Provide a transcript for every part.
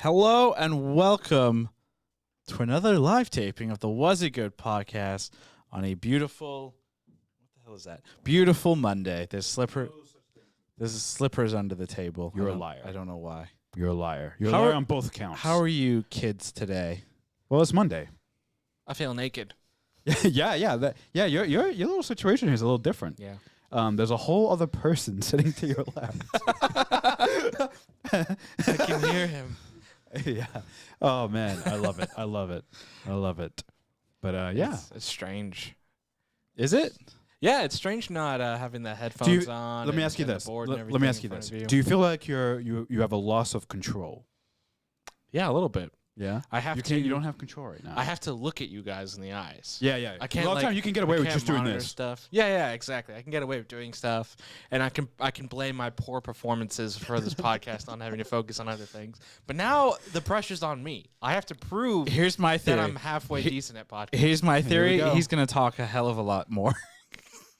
Hello and welcome to another live taping of the Was It Good podcast on a beautiful, what the hell is that? Beautiful Monday. There's slippers under the table. You're a liar. I don't know why. You're a liar. You're a liar on both counts. How are you kids today? Well, it's Monday. I feel naked. yeah. Your little situation here is a little different. Yeah. There's a whole other person sitting to your left. I can hear him. Yeah. Oh man, I love it. But yeah, It's strange. Is it? Yeah, it's strange not having the headphones on. Let me ask you this. Let me ask you this. Do you feel like you have a loss of control? Yeah, a little bit. Yeah. I have You don't have control right now. I have to look at you guys in the eyes. Yeah. I can't. A lot of time you can get away with just doing this stuff. Yeah, exactly. I can get away with doing stuff, and I can blame my poor performances for this podcast on having to focus on other things. But now the pressure's on me. I have to prove. Here's my theory. That I'm halfway decent at podcast. Here's my theory. Here we go. He's going to talk a hell of a lot more.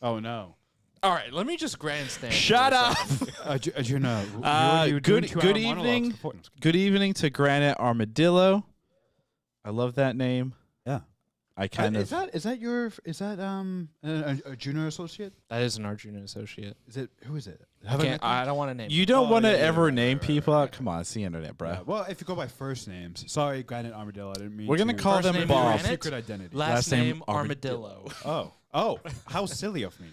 Oh no. All right, let me just grandstand. Shut up. Juno. Good evening. Good evening to Granite Armadillo. I love that name. Yeah. I kind of. Is that a junior associate? That is an Arjuna associate. Who is it? I don't want to name. You don't want to ever right, name right, people right, out. Come on, it's the internet, bro. Yeah. Well, if you go by first names, sorry, Granite Armadillo. I didn't mean. We're gonna call First them name Bob. Granite? Secret identity. Last name Armadillo. Oh, how silly of me.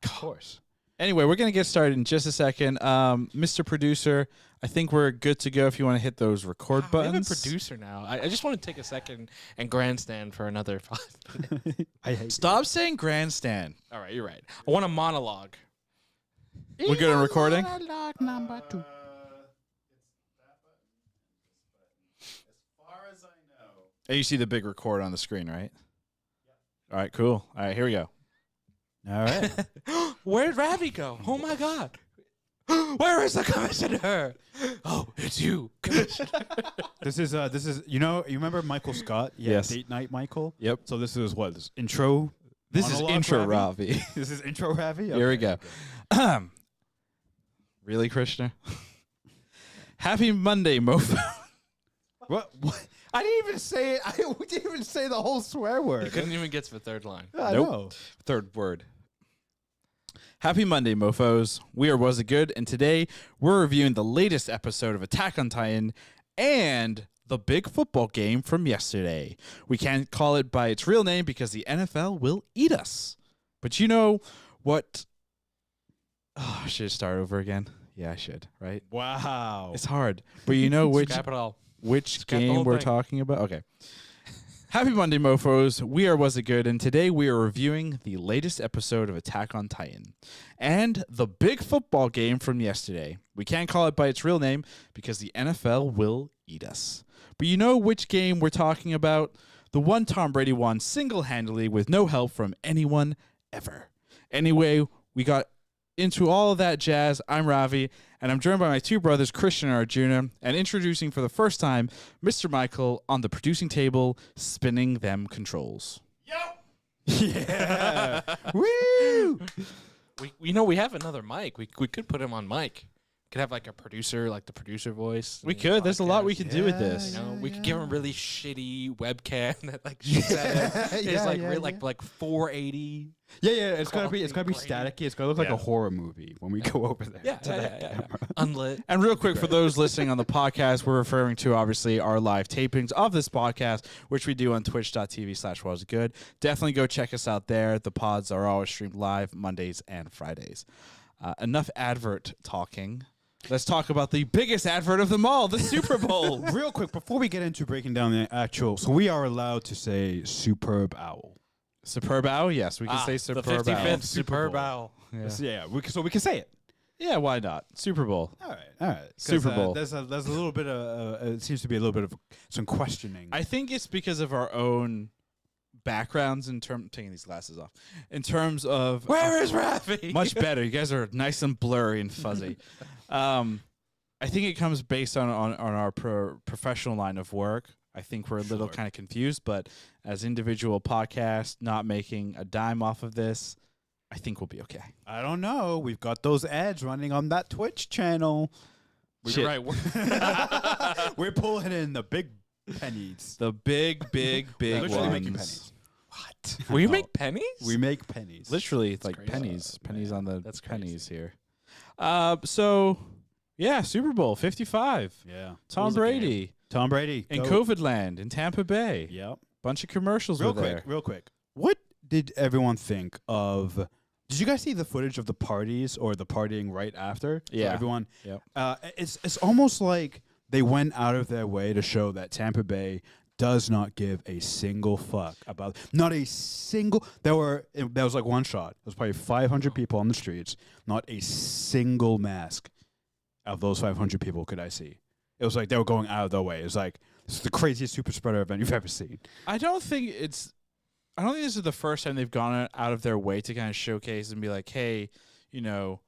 Of course. Anyway, we're going to get started in just a second. Mr. Producer, I think we're good to go if you want to hit those record We have buttons. a producer now. I just want to take a second and grandstand for another 5 minutes. I hate Stop saying grandstand. All right, you're right. I want a monologue. We're good at recording? Monologue number 2. As far as I know. And you see the big record on the screen, right? All right, cool. All right, here we go. All right. Where'd Ravi go? Oh my God. Where is the commissioner? Oh, it's you, commissioner. This is you remember Michael Scott? Yeah, Yes. Date Night Michael? Yep. So this is what? This intro? This is monologue intro, Ravi? Ravi. This is intro Ravi? Here we go. Really, Krishna? Happy Monday, mofo. What? I didn't even say it. We didn't even say the whole swear word. You couldn't even get to the third line. I Nope. know. Third word. Happy Monday, mofos. We are Was It Good, and today we're reviewing the latest episode of Attack on Titan and the big football game from yesterday. We can't call it by its real name because the NFL will eat us. But you know what? Oh, I should start over again. Yeah, I should, right? Wow. It's hard. But you know which Scrap it all. which Scrap the game whole we're thing. talking about? Okay. Happy Monday, mofos. We are Was It Good, and today we are reviewing the latest episode of Attack on Titan and the big football game from yesterday. We can't call it by its real name because the NFL will eat us. But you know which game we're talking about? The one Tom Brady won single-handedly with no help from anyone ever. Anyway, we got into all of that jazz. I'm Ravi, and I'm joined by my two brothers, Christian and Arjuna, and introducing for the first time, Mr. Michael on the producing table, spinning them controls. Yeah. Woo! We have another mic. We could put him on mic. Could have like a producer, like the producer voice. We in the could. There's a lot we podcast. could do with this. You know, we could give him a really shitty webcam that like shoots at him. It's like 480. Yeah. It's gotta be Quality staticky. It's gotta look like a horror movie when we go over there. Yeah. Unlit. And real quick, for those listening on the podcast, we're referring to, obviously, our live tapings of this podcast, which we do on twitch.tv/wasgood. Definitely go check us out there. The pods are always streamed live Mondays and Fridays. Enough advert talking. Let's talk about the biggest advert of them all, the Super Bowl. Real quick, before we get into breaking down the actual, so we are allowed to say superb owl. Superb Owl? Yes, we can say The Superb Owl. 55th Super Superb Bowl. Owl. Yeah. So we can say it. Yeah, why not? Super Bowl. All right. Super Bowl. There's a little bit of it seems to be a little bit of some questioning. I think it's because of our own backgrounds in terms, taking these glasses off, in terms of Where is Rafi? much better. You guys are nice and blurry and fuzzy. I think it comes based on our professional line of work. I think we're a little kind of confused, but as individual podcasts, not making a dime off of this, I think we'll be okay. I don't know. We've got those ads running on that Twitch channel. Shit. Right. We're pulling in the big pennies. The big, big, big Literally making ones. pennies. What? Will you make pennies? We make pennies. Literally, like crazy. pennies on the That's pennies here. So, yeah, Super Bowl 55. Yeah. Tom was the game? Brady Tom Brady. in go. COVID land in Tampa Bay. Yep. Bunch of commercials Real were quick, there. real quick. What did everyone think of? Did you guys see the footage of the parties or the partying right after? So Yeah. everyone. Yep. It's almost like they went out of their way to show that Tampa Bay does not give a single fuck about. Not a single. There was like one shot. There was probably 500 people on the streets. Not a single mask of those 500 people could I see. It was like they were going out of their way. It was like, this is the craziest super spreader event you've ever seen. I don't think this is the first time they've gone out of their way to kind of showcase and be like, hey, you know,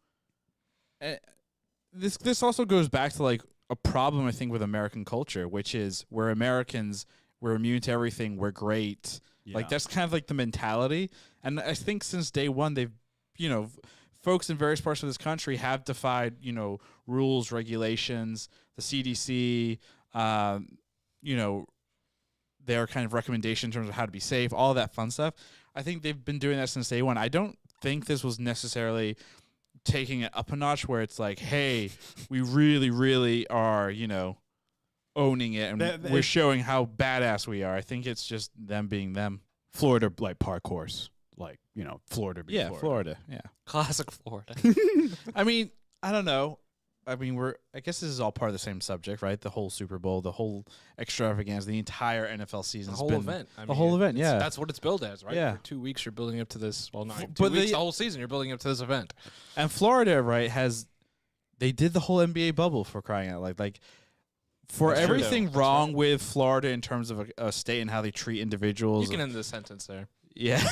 this also goes back to like a problem I think with American culture, which is we're Americans, we're immune to everything, we're great. Like that's kind of like the mentality. And I think since day one, they've, you know, folks in various parts of this country have defied, you know, rules, regulations, the CDC, you know, their kind of recommendation in terms of how to be safe, all that fun stuff. I think they've been doing that since day one. I don't think this was necessarily taking it up a notch where it's like, hey, we really, really are, you know, owning it and we're showing how badass we are. I think it's just them being them. Florida like park course, like Florida. Yeah, Florida. Yeah, Classic Florida. I mean, I don't know. I mean, I guess this is all part of the same subject, right? The whole Super Bowl, the whole extravaganza, the entire NFL season, The whole event. I the mean, whole event, it's- yeah. That's what it's billed as, right? Yeah. For 2 weeks, you're building up to this. Well, not 2 but weeks, the- the whole season, you're building up to this event. And Florida, right, they did the whole NBA bubble for crying out loud. Like, for That's true, everything though. That's wrong right. with Florida in terms of a state and how they treat individuals. You can end this sentence there. Yeah.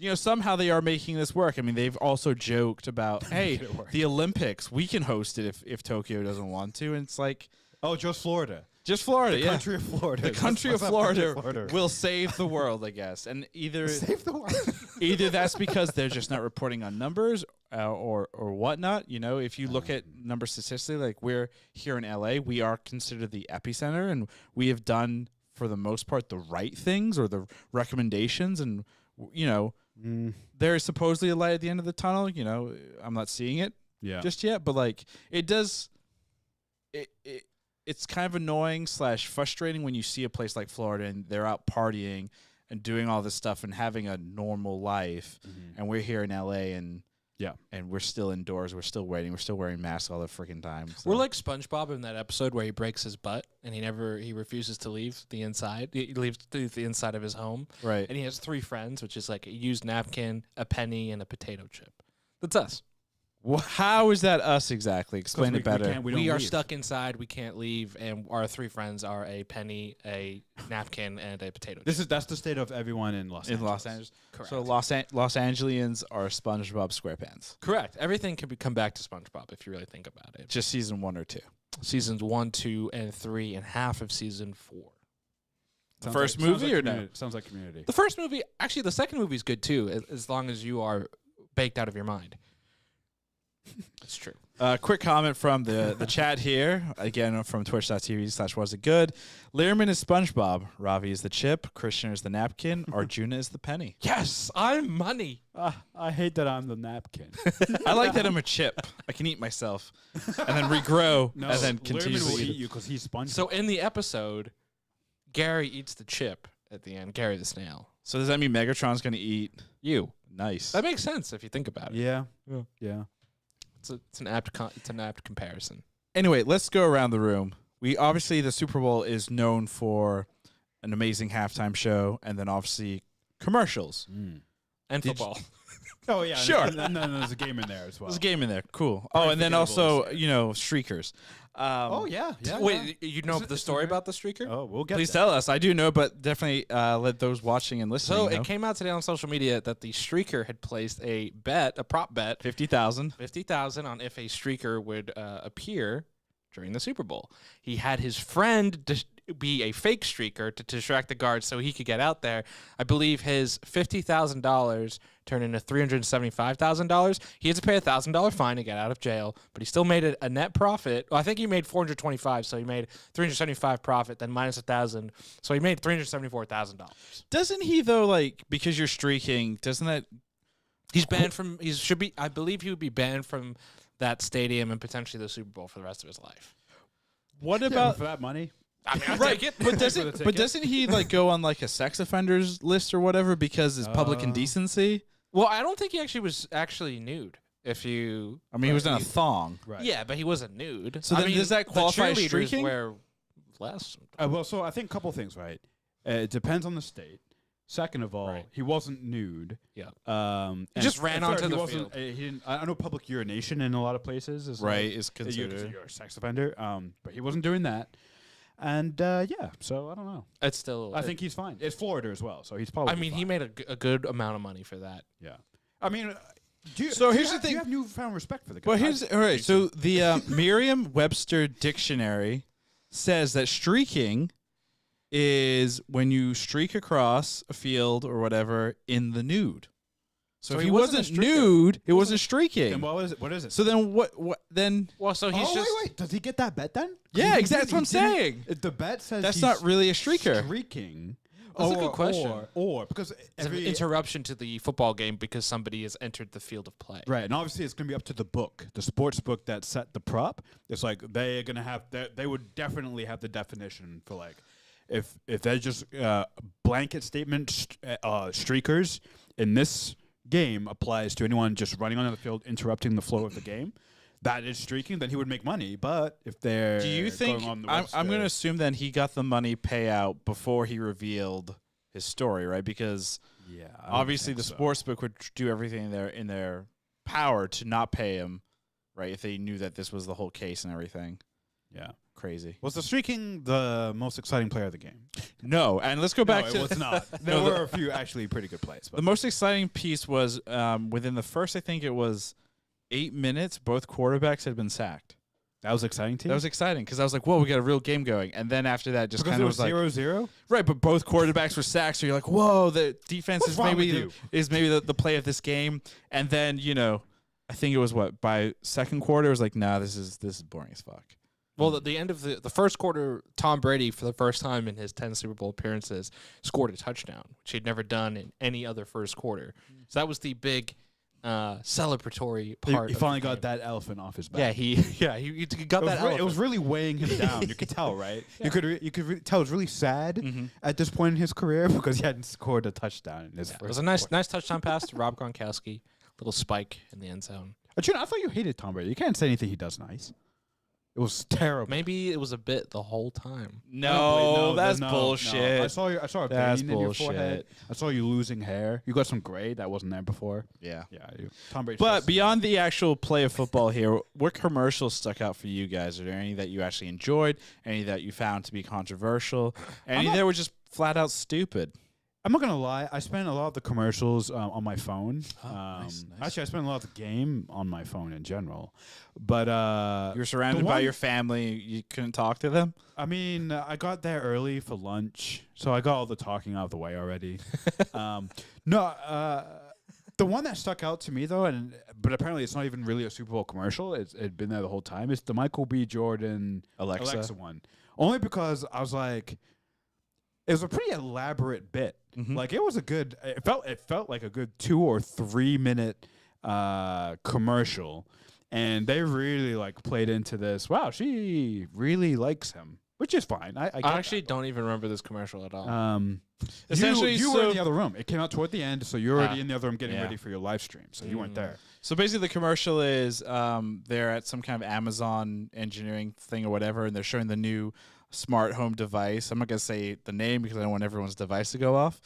You know, somehow they are making this work. I mean, they've also joked about, hey, the Olympics, we can host it if Tokyo doesn't want to. And it's like, Oh, just Florida. just Florida, The yeah. country of Florida. The country of Let's not forget Florida will save the world, I guess. And either Save the world. either that's because they're just not reporting on numbers or whatnot. You know, if you look at numbers statistically, like we're here in LA, we are considered the epicenter, and we have done, for the most part, the right things or the recommendations. And, you know, there's supposedly a light at the end of the tunnel. You know, I'm not seeing it Yeah. just yet, but like it does. It's kind of annoying / frustrating when you see a place like Florida and they're out partying and doing all this stuff and having a normal life, and we're here in LA and we're still indoors, we're still waiting, we're still wearing masks all the freaking time. So. We're like SpongeBob in that episode where he breaks his butt and he refuses to leave the inside. He leaves the inside of his home. right. And he has 3 friends, which is like a used napkin, a penny, and a potato chip. That's us. How is that us exactly? Explain it better. We are stuck inside. We can't leave, and our 3 friends are a penny, a napkin, and a potato chip. That's the state of everyone in Los Angeles. In Los Angeles. Correct. So Los Angelians are SpongeBob SquarePants. Correct. Everything can come back to SpongeBob if you really think about it. Just season 1 or 2. Seasons 1, 2, and 3, and half of season 4. The first movie or no? Sounds like Community. The first movie, actually, the second movie is good too, as long as you are baked out of your mind. That's true. Quick comment from the chat here. Again, from twitch.tv/wasitgood. Learman is SpongeBob. Ravi is the chip. Christian is the napkin. Arjuna is the penny. Yes, I'm money. I hate that I'm the napkin. I like that I'm a chip. I can eat myself and then regrow and then continue Lerman will to eat eat. you because he's SpongeBob. So in the episode, Gary eats the chip at the end. Gary the snail. So does that mean Megatron's going to eat You. Nice? That makes sense if you think about it. yeah. Yeah. Yeah. It's an apt comparison. Anyway, let's go around the room. We obviously, the Super Bowl is known for an amazing halftime show and then obviously commercials. And Did football. Oh yeah. Sure. And then there's a game in there as well. There's a game in there. Cool. Oh, and then also, you know, streakers. Oh yeah. Yeah. Wait, you know Is it- the is it story there? about the streaker? Oh, we'll get. Please there. tell us. I do know, but definitely let those watching and listening So know. it came out today on social media that the streaker had placed a prop bet, 50,000. 50,000 on if a streaker would appear during the Super Bowl. He had his friend be a fake streaker to distract the guards so he could get out there. I believe his $50,000 turned into $375,000. He had to pay a $1,000 fine to get out of jail, but he still made a net profit. Well, I think he made 425, so he made 375 profit, then minus 1,000, so he made $374,000. Doesn't he though? Like because you're streaking, doesn't that? He's banned from. He should be. I believe he would be banned from that stadium and potentially the Super Bowl for the rest of his life. What Yeah, about for that money? I mean, I'll right? take it. But doesn't he like go on like a sex offenders list or whatever because it's public indecency? Well, I don't think he actually was nude. If you, I mean, he was in a thong. Right. yeah, but he wasn't nude. So I then mean, does that the qualify as cheerleaders streaking? Wear less. Well, so I think a couple things, right? It depends on the state. Second of all, Right. he wasn't nude. Yeah. And just ran third, onto he the wasn't- field. He didn't. I know public urination in a lot of places is Right, like, is you're considered. you're a sex offender. But he wasn't doing that. And yeah, so I don't know. It's still. I think he's fine. It's Florida as well, so he's probably. I mean, he fine. made a good amount of money for that. Yeah. I mean, So here's the Do thing- you have newfound respect for the guy? Well, here's all right. So the Merriam-Webster dictionary says that streaking is when you streak across a field or whatever in the nude. So, So if he he wasn't a wasn't streaker. nude, it wasn't streaking. Then what is it? What is it? So then what then? Well, so he's oh, just. wait. Does he get that bet then? Yeah, He exactly. That's what I'm didn't- saying. The bet says That's he's not really a streaker. Streaking. That's a good question. Or because It's an every interruption to the football game because somebody has entered the field of play. right, and obviously it's going to be up to the book, the sports book that set the prop. It's like they're going to have they would definitely have the definition for like if they're just blanket statement streakers in this game applies to anyone just running onto the field interrupting the flow of the game. That is streaking, then he would make money. But if they're Do you think? going on the I'm Webster- going to assume then he got the money payout before he revealed his story, right? Because yeah, I would obviously think the so. sportsbook would do everything in their power to not pay him, right? If they knew that this was the whole case and everything. Yeah. Crazy. Was the streaking the most exciting player of the game? No, and let's go back no, to it was not. There No, were a few actually pretty good plays. the But most exciting piece was within the first, I think it was 8 minutes, both quarterbacks had been sacked. that was exciting too. That was exciting because I was like, whoa, we got a real game going. And then after that, just because kind it of was was like, 0-0. right, but both quarterbacks were sacked. So you're like, whoa, the defense What's is wrong maybe with the play of this game. And then, I think it was by second quarter, it was like, nah, this is boring as fuck. Well, at the end of the first quarter, Tom Brady, for the first time in his 10 Super Bowl appearances, scored a touchdown, which he'd never done in any other first quarter. So that was the big celebratory part. He of finally the got game. that elephant off his back. Yeah, he got that. It was really weighing him down. You could tell, right? You could tell it was really sad at this point in his carear because he hadn't scored a touchdown in his It first. was a nice touchdown pass to Rob Gronkowski. Little spike in the end zone. Arjun, I thought you hated Tom Brady. You can't say anything he does nice. It was terrible. Maybe it was a bit the whole time. No, that's no. bullshit. I saw a That's vein in your bullshit. forehead. I saw you losing hair. You got some gray that wasn't there before. Yeah. Yeah, Tom Brady. But beyond the actual play of football here, what commercials stuck out for you guys? Are there any that you actually enjoyed? Any that you found to be controversial? Any that were just flat out stupid? I'm not gonna lie. I spent a lot of the commercials on my phone. nice. Actually, I spent a lot of the game on my phone in general. But You were surrounded by your family. You couldn't talk to them? I mean, I got there early for lunch, so I got all the talking out of the way already. The one that stuck out to me though, but apparently it's not even really a Super Bowl commercial. It'd been there the whole time. It's the Michael B. Jordan Alexa. one. Only because I was like, it was a pretty elaborate bit. Like it was a good. It felt like a good 2 or 3 minute commercial, and they really like played into this. Wow, she really likes him, which is fine. I I get actually don't even remember this commercial at all. that. Essentially, you were in so- the other room. It came out toward the end, so you're already Ah. in the other room getting Yeah. ready for your live stream. So you weren't there. So basically, the commercial is they're at some kind of Amazon engineering thing or whatever, and they're showing the new smart home device. I'm not gonna say the name because I don't want everyone's device to go off.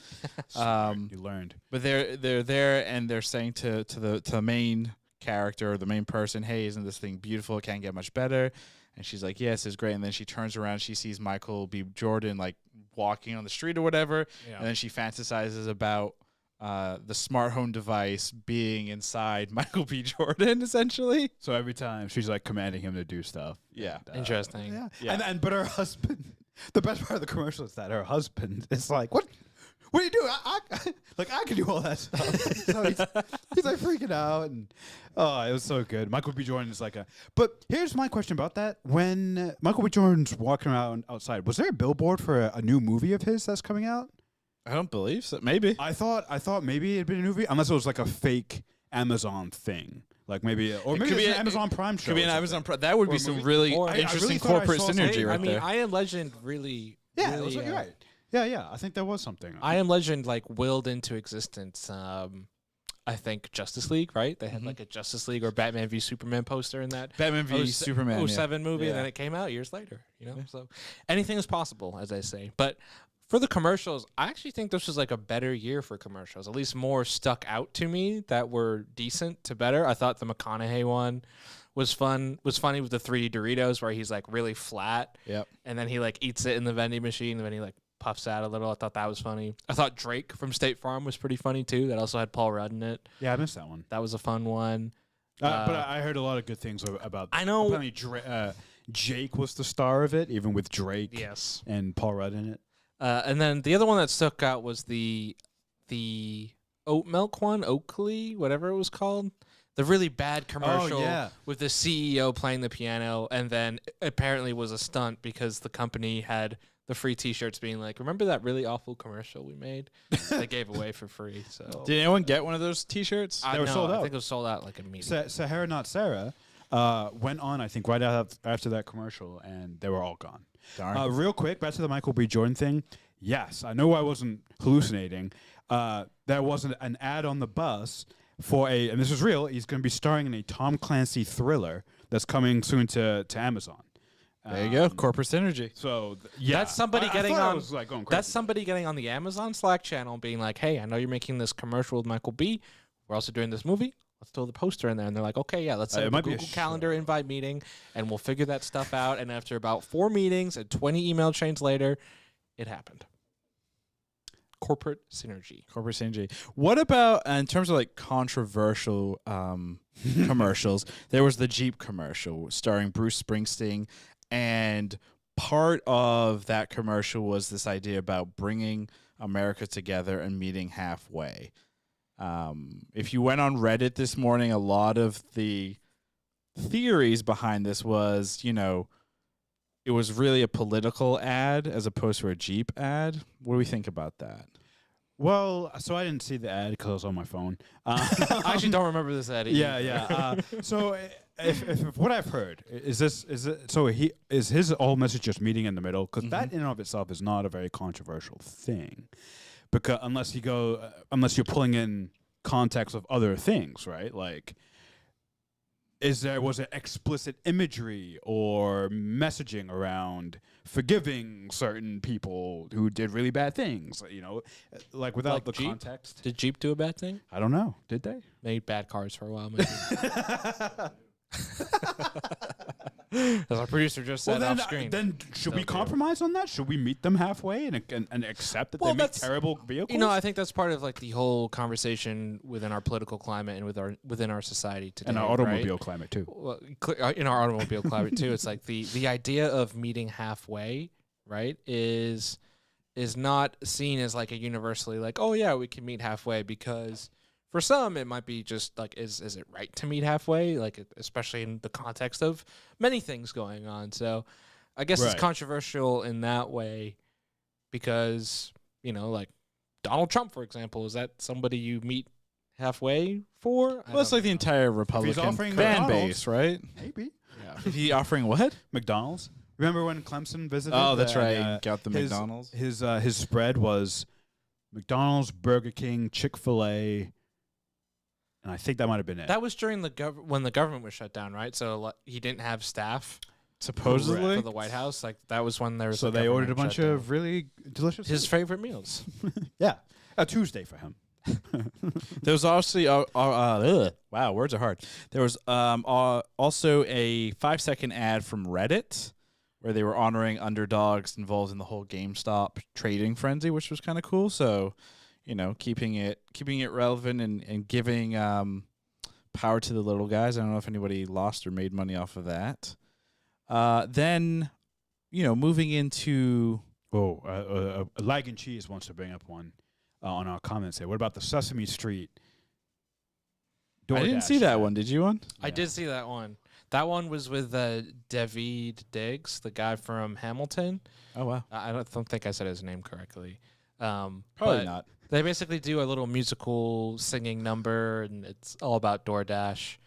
You learned. But they're there and they're saying to the main character or the main person, "Hey, isn't this thing beautiful? It can't get much better." And she's like, "Yes, it's great." And then she turns around, she sees Michael B. Jordan like walking on the street or whatever, and then she fantasizes about the smart home device being inside Michael B. Jordan, essentially. So every time she's like commanding him to do stuff. Yeah. And, Interesting. Yeah. Yeah. But her husband, The best part of the commercial is that her husband is like, "What? What do you do? I can do all that stuff." So he's like freaking out, and it was so good. Michael B. Jordan is like a. But here's my question about that: when Michael B. Jordan's walking around outside, was there a billboard for a new movie of his that's coming out? I don't believe so. Maybe. I thought maybe it'd been a movie, unless it was like a fake Amazon thing. Like maybe, or maybe could be it's an a- Amazon Prime show. Could be or an something. Amazon Prime. That would Or be a some movie. really Or I interesting really thought I corporate saw synergy something. right I mean, there. I Am Legend really. Yeah, really, it was, you're right. Yeah. I think there was something. I Am Legend like willed into existence. I think Justice League, right? They had Mhm. like a Justice League or Batman v Superman poster in that Batman v 07 Superman. Yeah. 07 movie, and Yeah. then it came out years later. So anything is possible, as I say. But for the commercials, I actually think this was like a better year for commercials. At least more stuck out to me that were decent to better. I thought the McConaughey one was fun. Was funny with the 3D Doritos where he's like really flat, Yep. and then he like eats it in the vending machine, and then he like puffs out a little. I thought that was funny. I thought Drake from State Farm was pretty funny too. That also had Paul Rudd in it. Yeah, I missed that one. That was a fun one. But I heard a lot of good things about. I know. Apparently, Jake was the star of it, even with Drake Yes. and Paul Rudd in it. And then the other one that stuck out was the oat milk one, Oakley, whatever it was called. The really bad commercial with the CEO playing the piano, and then apparently was a stunt because the company had the free T-shirts being like, "Remember that really awful commercial we made?" They gave away for free. So Did anyone get one of those T-shirts? I They were know, sold I out. think it was sold out like immediately. Sahara Not Sarah went on, I think, right after that commercial, and they were all gone. Darn. Real quick, back to the Michael B. Jordan thing. Yes, I know I wasn't hallucinating. There was an ad on the bus for and this is real, he's going to be starring in a Tom Clancy thriller that's coming soon to Amazon. There you go. Corporate synergy. So, yeah. That's somebody I getting thought I on. was, like, going crazy. That's somebody getting on the Amazon Slack channel, being like, "Hey, I know you're making this commercial with Michael B. We're also doing this movie. Let's throw the poster in there." And they're like, "Okay, yeah, let's set It up a might be a Google Calendar show. invite meeting, and we'll figure that stuff out." And after about 4 meetings and 20 email chains later, it happened. Corporate synergy. Corporate synergy. What about in terms of like controversial commercials? There was the Jeep commercial starring Bruce Springsteen, and part of that commercial was this idea about bringing America together and meeting halfway. If you went on Reddit this morning, a lot of the theories behind this was, it was really a political ad as opposed to a Jeep ad. What do we think about that? Well, so I didn't see the ad because I was on my phone. I actually don't remember this ad. Yeah. So, if what I've heard is his whole message just meeting in the middle? Because that in and of itself is not a very controversial thing, because unless you're pulling in context of other things, right? Like, was it explicit imagery or messaging around forgiving certain people who did really bad things? Like without Like the Jeep? context. Did Jeep do a bad thing? I don't know. Did they? Made bad cars for a while, maybe. As our producer just said off screen. Then should we Still do. compromise on that? Should we meet them halfway and accept that Well, they make that's- terrible vehicles? I think that's part of like the whole conversation within our political climate and within our society today. and our right? automobile climate too. Well, in our automobile climate too, it's like the idea of meeting halfway, right, is not seen as like a universally like, oh yeah, we can meet halfway, because for some it might be just like, is it right to meet halfway, like especially in the context of many things going on. So I guess Right. it's controversial in that way because like Donald Trump, for example, is that somebody you meet halfway for? Well, it's like the entire Republican offering fan McDonald's. base, right? Maybe yeah. Is he offering what? McDonald's. Remember when Clemson visited? Oh, that's right. and, Got the his- McDonald's. His spread was McDonald's, Burger King, Chick-fil-A, and I think that might have been it. That was during when the government was shut down, right? So he didn't have staff Supposedly. for the White House. Like that was when there was. so the they ordered a government bunch shutdown. of really delicious. his favorite meals. yeah, a Tuesday for him. There was also wow, words are hard. There was also a 5-second ad from Reddit where they were honoring underdogs involved in the whole GameStop trading frenzy, which was kind of cool. So, keeping it relevant and giving power to the little guys. I don't know if anybody lost or made money off of that. Then moving into Lag and Cheese wants to bring up one on our comments here. What about the Sesame Street? I didn't see that one. Did you one? I did see that one. That one was with David Diggs, the guy from Hamilton. Oh wow. I don't think I said his name correctly. Probably but not. They basically do a little musical singing number, and it's all about DoorDash.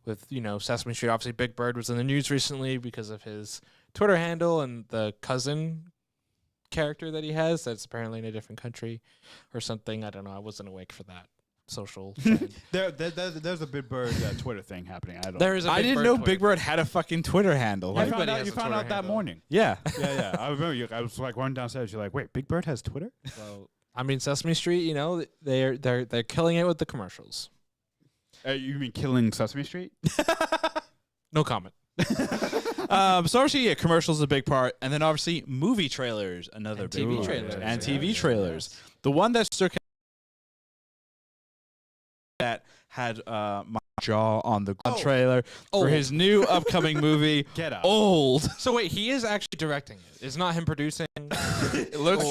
With Sesame Street, obviously Big Bird was in the news recently because of his Twitter handle and the cousin character that he has that's apparently in a different country or something. I don't know. I wasn't awake for that social trend. There's a Big Bird Twitter thing happening. There is a I Big didn't Bird know Twitter Big Bird thing. had a fucking Twitter handle. You Like, found out, has a that Twitter handle. morning. yeah. Yeah. I remember. I was like running downstairs. You're like, wait, Big Bird has Twitter? So I mean, Sesame Street. They're killing it with the commercials. You mean killing Sesame Street? No comment. So obviously, commercials is a big part, and then obviously movie trailers, another And big TV part. trailers, and yeah. TV trailers. The one that had my jaw on the trailer for his new upcoming movie. Get out. Old. So wait, he is actually directing it. It's not him producing. It looks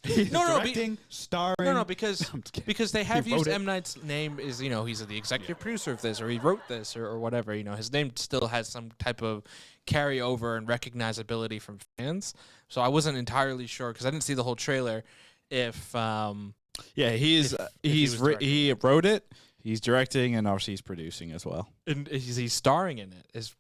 He's No, directing, starring. No, because I'm just kidding. because they have He wrote used it. M. Night's name is he's the executive producer of this, or he wrote this, or whatever. His name still has some type of carryover and recognizability from fans. So I wasn't entirely sure because I didn't see the whole trailer. If Yeah, he wrote it. He's directing, and obviously he's producing as well. and he's starring in it, is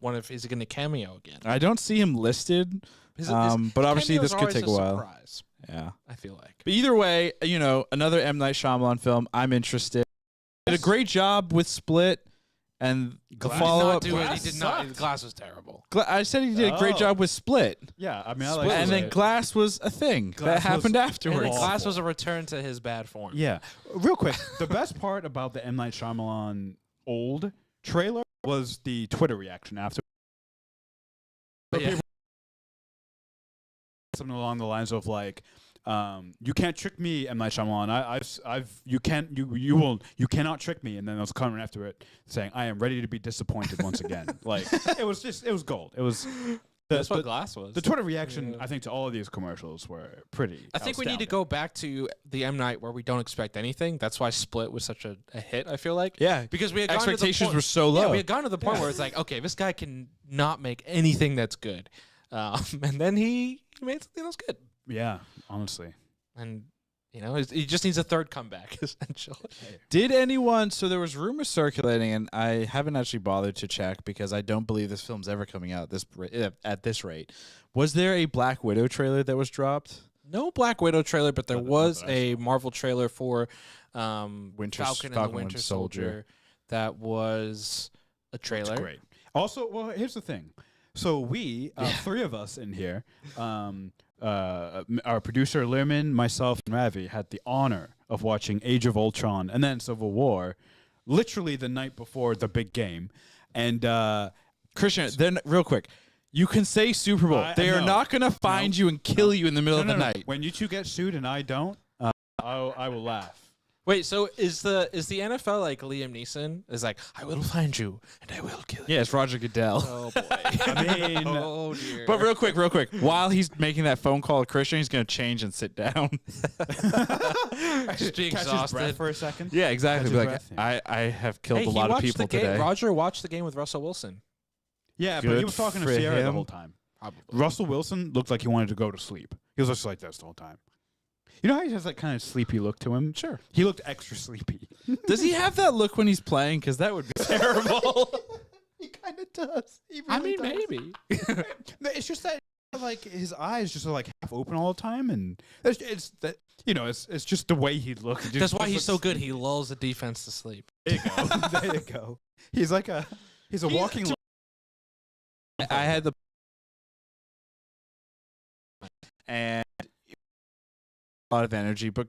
he going to cameo again? I don't see him listed, His but obviously cameos this are could always take a while. Surprise, Yeah. I feel like. But either way, another M. Night Shyamalan film. I'm interested. Did a great job with Split, and the Glass. follow-up. He Glass did not. sucked. Glass was terrible. I said he did a great Oh. job with Split, Yeah, I mean, I Split like. was and then it. Glass was a thing Glass that was- happened And afterwards. then Awful. Glass was a return to his bad form. Yeah, real quick. The best part about the M. Night Shyamalan Old trailer was the Twitter reaction after. But yeah. Something along the lines of like, "You can't trick me, M. Night Shyamalan. You cannot trick me." And then there was a comment after it saying, "I am ready to be disappointed once again." Like it was gold. It was. That's what Glass was. The Twitter reaction, Yeah. I think, to all of these commercials were pretty. I think we need to go back to the M. Night where we don't expect anything. That's why Split was such a hit, I feel like. Yeah, Because we had gotten to the expectations point- were so low. Yeah, we had gotten to the point where it's like, okay, this guy can not make anything that's good. And then he made something that was good. Yeah, honestly. And, he just needs a third comeback, essentially. Did anyone? So there was rumors circulating, and I haven't actually bothered to check because I don't believe this film's ever coming out at this rate. Was there a Black Widow trailer that was dropped? No Black Widow trailer, but there Not that- was not that I a Marvel trailer for Winter Falcon and Falcon the Winter Winter Soldier. Soldier. That was a trailer. It's great. Also, well, here's the thing. So we, three of us in here, our producer Lerman, myself, and Ravi had the honor of watching Age of Ultron and then Civil War, literally the night before the big game. And Christian, then real quick, you can say Super Bowl. They are no. not going to find you and kill you in the middle of the night. When you two get sued and I don't, I will laugh. Wait, so is the NFL like Liam Neeson? Is like, I will find you and I will kill you. Yeah, it's Roger Goodell. Oh boy. I mean, Oh dear. But real quick, while he's making that phone call to Christian, he's going to change and sit down. Just be catch his breath exhausted. for a second. Yeah, exactly. Catch Be his like, breath, I have killed Hey, a he lot of watched people the game. today. Roger watched the game with Russell Wilson. Yeah, but Good he was talking to for Sierra the him. whole time. Probably. Russell Wilson looked like he wanted to go to sleep. He was just like this the whole time. You know how he has that kind of sleepy look to him? Sure. He looked extra sleepy. Does he have that look when he's playing? Because that would be terrible. He kind of does. I mean, maybe. It's just that like his eyes just are like half open all the time, and it's that it's just the way he looks. It That's just why he's so looks- good. He lulls the defense to sleep. There you go. There you go. He's like he's a walking. I had the and a lot of energy, but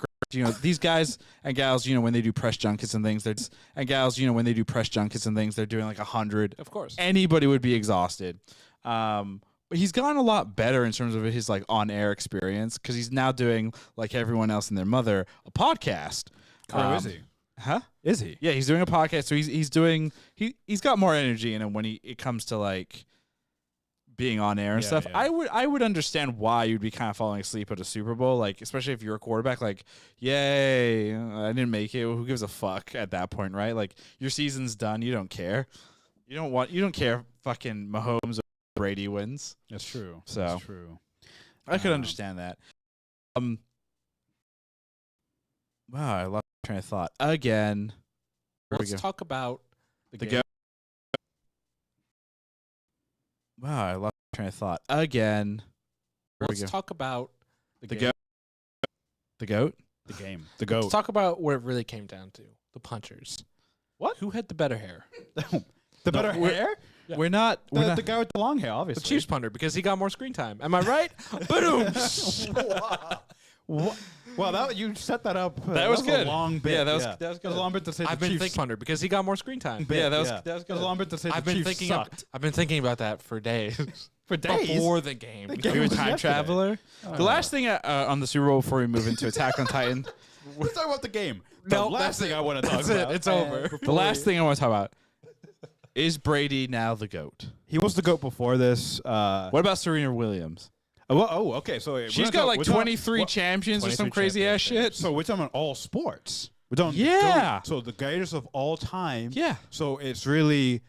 these guys and gals, when they do press junkets and things, when they do press junkets and things, they're doing like 100. Of course. Anybody would be exhausted. But he's gotten a lot better in terms of his like on-air experience because he's now doing, like everyone else and their mother, a podcast. Oh, is he? Huh? Is he? Yeah, he's doing a podcast, so he's got more energy in him when it comes to like being on air and Yeah, stuff. yeah. I would understand why you'd be kind of falling asleep at a Super Bowl, like especially if you're a quarterback. Like, yay, I didn't make it. Who gives a fuck at that point, right? Like your season's done. You don't care. You don't care. Fucking Mahomes or Brady wins. That's true. So That's true. I could understand that. Wow, I lost my train of thought again. Let's talk about The goat. Wow, I lost my train of thought again. Let's talk about The goat. The goat. The game. The Let's goat. talk about what it really came down to: the punchers. What? Who had the better hair? The better we're- hair? Yeah. We're not. The guy with the long hair, obviously. The Chiefs punter, because he got more screen time. Am I right? Boom. Well, that you set that up. That was good. A long bit. Yeah, that was That was a long bit to say I've the been Chiefs. thinking punter because he got more screen time. Bit, Yeah, that was That was a long bit to say I've the been Chiefs thinking. sucked. I've been thinking about that for days. For days. Before the game. The Are game you a was time yesterday. traveler? The last thing on the Super Bowl before we move into Attack on Titan, Let's talk about the game. No, the last that's thing it. I want to talk That's it. about. It's over. the last thing I want to talk about is Brady now the GOAT? He was the GOAT before this. What about Serena Williams? Okay. So She's got like 23 champions or some 23 crazy ass shit. So we're talking about all sports. We're talking Yeah. GOAT. So the greatest of all time. Yeah. So it's really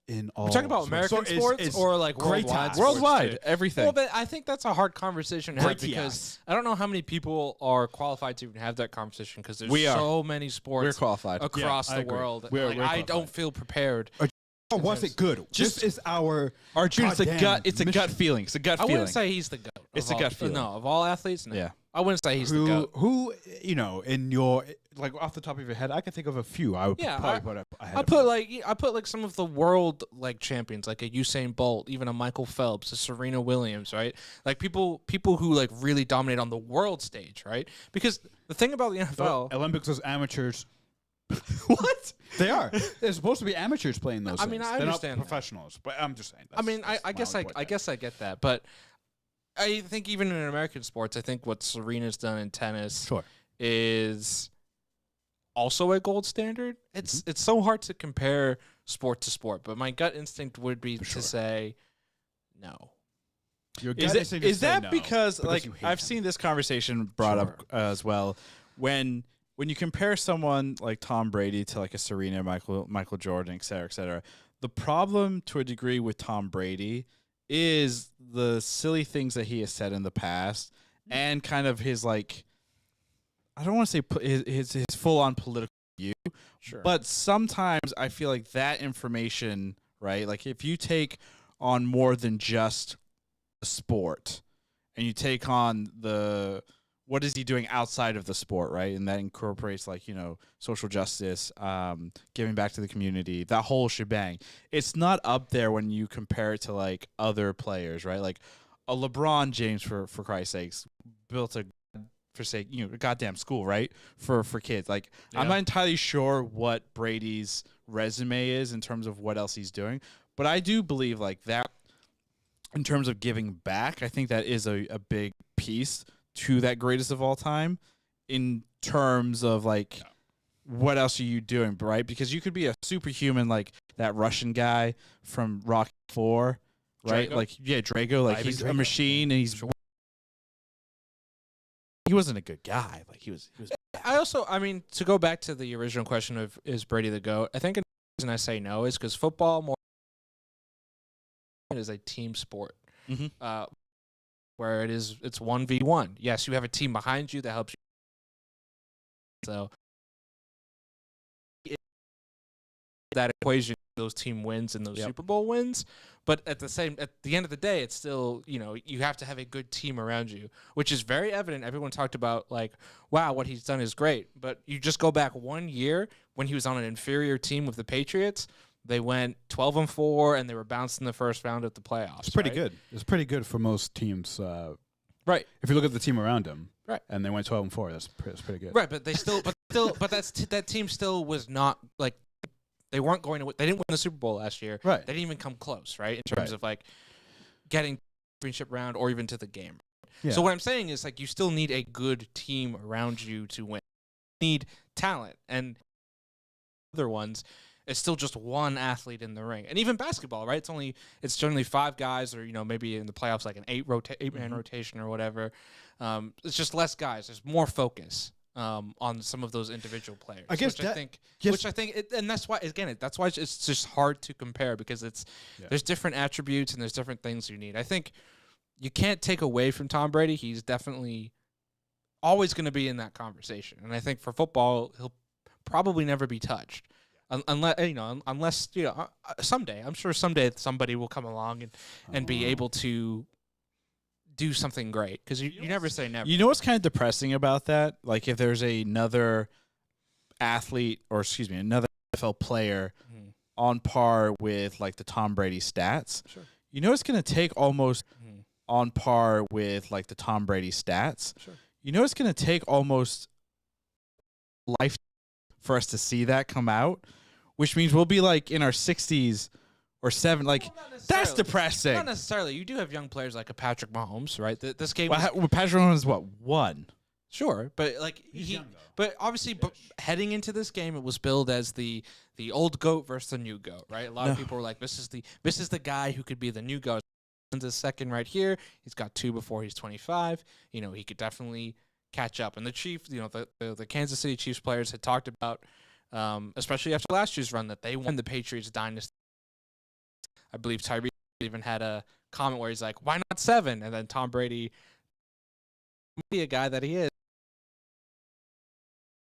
in all. We're talking about sports. American So sports or like great worldwide? times. sports Worldwide, too? everything. Well, but I think that's a hard conversation to have Great because I don't know how many people are qualified to even have that conversation because there's We are. so many sports We're qualified. across Yeah, I the agree. world. We're Like, I don't qualified. feel prepared. Oh, was it good? Just- This is our Arjun, it's a goddamn gut. It's a gut mission. feeling. It's a gut I feeling. wouldn't say he's the GOAT. It's of a all- gut feeling. No, of all athletes, no. Yeah. I wouldn't say he's the GOAT. Who in your like off the top of your head, I can think of a few. I would Yeah, probably put up. I put like some of the world like champions, like a Usain Bolt, even a Michael Phelps, a Serena Williams, right? Like people who like really dominate on the world stage, right? Because the thing about the NFL, Olympics is amateurs. what? They are. They're supposed to be amateurs playing those. I mean, things. I They're understand not that. professionals, but I'm just saying. I mean, that's I my guess only point I there. guess I get that, but I think even in American sports, I think what Serena's done in tennis Sure. is also a gold standard. It's so hard to compare sport to sport, but my gut instinct would be sure. to say no. Your Is, gut it, instinct to is say that no, because like you hate I've them. seen this conversation brought up as well when you compare someone like Tom Brady to like a Serena, Michael Jordan, et cetera, the problem to a degree with Tom Brady is the silly things that he has said in the past and kind of his like I don't want to say his full on political view, Sure. but sometimes I feel like that information, right? Like if you take on more than just a sport and you take on the what is he doing outside of the sport, right? And that incorporates like, social justice, giving back to the community, that whole shebang. It's not up there when you compare it to like other players, right? Like a LeBron James for Christ's sakes built a goddamn school, right? For kids. Like I'm not entirely sure what Brady's resume is in terms of what else he's doing, but I do believe like that in terms of giving back, I think that is a big piece to that greatest of all time in terms of like what else are you doing, right? Because you could be a superhuman like that Russian guy from Rocky 4, right? Drago? Like Drago, like Ivan he's a Drago. machine and he wasn't a good guy. Like he was I mean, to go back to the original question of is Brady the GOAT, I think the reason I say no is because football more is a team sport. Mhm. Where it's 1v1. Yes, you have a team behind you that helps you. So that equation, those team wins and those Super Bowl wins. But at the end of the day, it's still, you have to have a good team around you, which is very evident. Everyone talked about like, wow, what he's done is great. But you just go back 1 year when he was on an inferior team with the Patriots. They went 12-4 and they were bounced in the first round of the playoffs. It's pretty right? good. It's pretty good for most teams. Right. If you look at the team around him, Right. and they went 12-4, that's pretty good. Right, but they still, but that team still was not like they weren't going to. They didn't win the Super Bowl last year. Right. They didn't even come close. Right, in terms of like getting championship round or even to the game. Yeah. So what I'm saying is like you still need a good team around you to win. You need talent and other ones. it's still just one athlete in the ring. And even basketball, right? It's generally 5 guys, or maybe in the playoffs like an 8-man rotation or whatever. It's just less guys. There's more focus on some of those individual players. I guess and that's why that's why it's just hard to compare, because there's different attributes and there's different things you need. I think you can't take away from Tom Brady. He's definitely always going to be in that conversation. And I think for football, he'll probably never be touched. Unless someday, I'm sure someday somebody will come along and be able to do something great, because you never say never. You know what's kind of depressing about that? Like, if there's another athlete, or excuse me, another NFL player on par with like the Tom Brady stats. Sure. You know it's going to take almost on par with like the Tom Brady stats. Sure. You know it's going to take almost life for us to see that come out, which means we'll be like in our 60s or 70s. Like, that's depressing. Not necessarily. You do have young players like a Patrick Mahomes, right? This game. Well, Patrick Mahomes is what, 1? Sure, but like but obviously, heading into this game, it was billed as the old GOAT versus the new GOAT, right? A lot of people were like, "This is the guy who could be the new GOAT." The second right here, he's got 2 before he's 25. He could definitely catch up. And the Chiefs, the Kansas City Chiefs players had talked about, especially after last year's run, that they won the Patriots dynasty. I believe Tyree even had a comment where he's like, "Why not 7?" And then Tom Brady, be a guy that he is,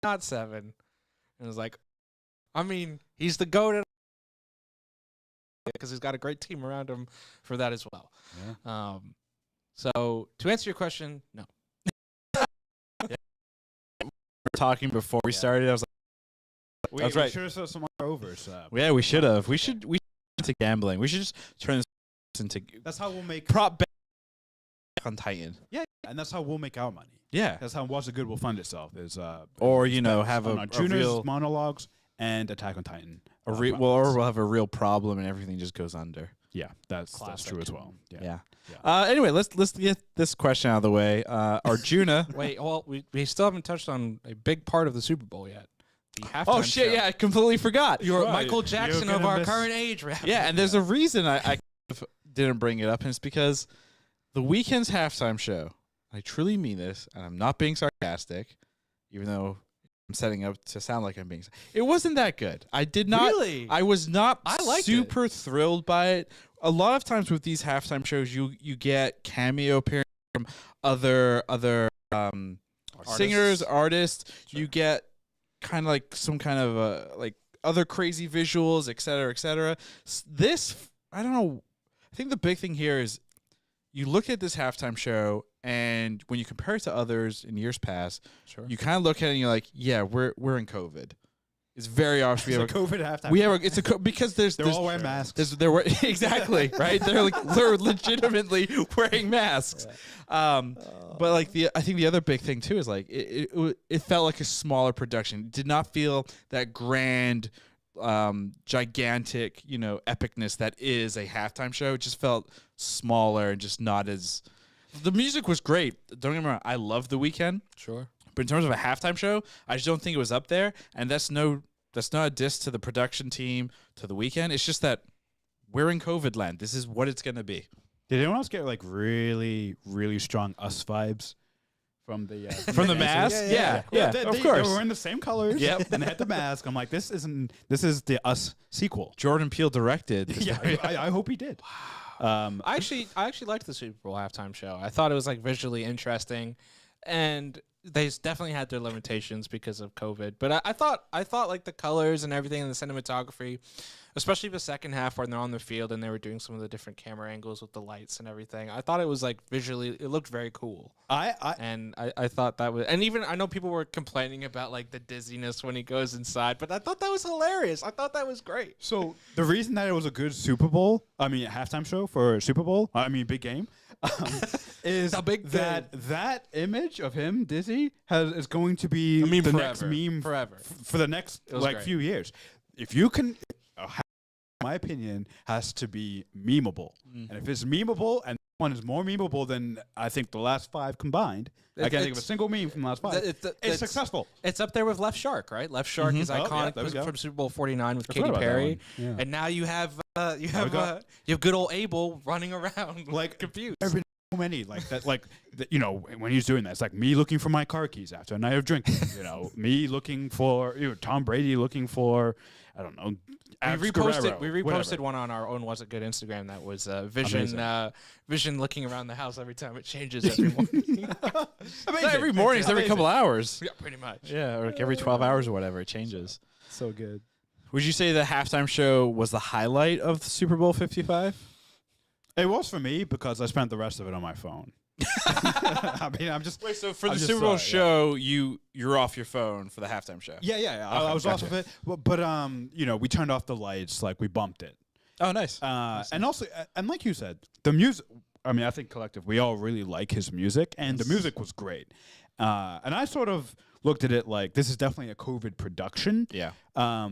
not 7. And it was like, I mean, he's the GOAT because he's got a great team around him for that as well. Yeah. So to answer your question, no. We were talking before we started. I was like, that's right. We should have saw some overs. Yeah, we should have. We should into gambling. We should just turn this into. That's how we'll make prop bet on Titan. Yeah, and that's how we'll make our money. Yeah, that's how What's the Good will fund itself. Is or have a real monologues and Attack on Titan. Or we'll have a real problem and everything just goes under. Yeah, that's true as well. Yeah. Anyway, let's get this question out of the way. Arjuna. Wait, well, we still haven't touched on a big part of the Super Bowl yet. The halftime Oh shit! show. Yeah, I completely forgot. You're Michael Jackson of our current age, right? Yeah, and there's a reason I didn't bring it up, and it's because the Weeknd's halftime show. I truly mean this, and I'm not being sarcastic, even though I'm setting up to sound like I'm being. It wasn't that good. I did not. Really? I was not liked super thrilled by it. A lot of times with these halftime shows, you get cameo appearances from other singers, artists. Sure. You get kind of like some kind of like other crazy visuals, et cetera, et cetera. This, I don't know. I think the big thing here is you look at this halftime show, and when you compare it to others in years past, you kind of look at it and you're like, yeah, we're in COVID. It's very obvious we have a COVID halftime. We have because they're all wearing masks. Exactly right. They're legitimately wearing masks. Yeah. But like I think the other big thing too is like it felt like a smaller production. It did not feel that grand, gigantic, epicness that is a halftime show. It just felt smaller and just not as. The music was great. Don't get me wrong. I love The Weeknd. Sure. But in terms of a halftime show, I just don't think it was up there. And that's not a diss to the production team, to The Weeknd. It's just that we're in COVID land. This is what it's going to be. Did anyone else get like really, really strong Us vibes from the from the mask? Yeah, of course. They were in the same colors. Yep. And they had the mask. I'm like, this is the Us sequel. Jordan Peele directed. Yeah, I hope he did. I actually liked the Super Bowl halftime show. I thought it was like visually interesting, and they definitely had their limitations because of COVID. But I thought like the colors and everything and the cinematography, especially the second half when they're on the field and they were doing some of the different camera angles with the lights and everything. I thought it was like visually, it looked very cool. I thought that was, and even I know people were complaining about like the dizziness when he goes inside, but I thought that was hilarious. I thought that was great. So the reason that it was a good halftime show for Super Bowl, big game, is that image of him dizzy is going to be the next meme forever for the next few years. If you can, my opinion has to be memeable, and if it's memeable and one is more memeable than I think the last 5 combined. I can't think of a single meme from the last 5. It's successsucul. It's up there with Left Shark, right? Left Shark is iconic from Super Bowl 49 with Katy Perry, and now you have good old Abel running around like confused. So many like that, when he's doing that, it's like me looking for my car keys after a night of drinking. Me looking for Tom Brady looking for I don't know. We reposted one on our own Was It Good Instagram that was Vision looking around the house every time it changes every morning. Not every morning, it's every couple hours. Yeah, pretty much. Yeah, or like every 12 hours or whatever, it changes. So good. Would you say the halftime show was the highlight of the Super Bowl 55? It was for me because I spent the rest of it on my phone. I mean, I'm just wait. So for the Super Bowl show, you're off your phone for the halftime show. Yeah. Okay, I was off of it, but we turned off the lights, like we bumped it. Oh, nice. And also, and like you said, the music. I mean, I think collective, we all really like his music, and the music was great. And I sort of looked at it like this is definitely a COVID production. Yeah.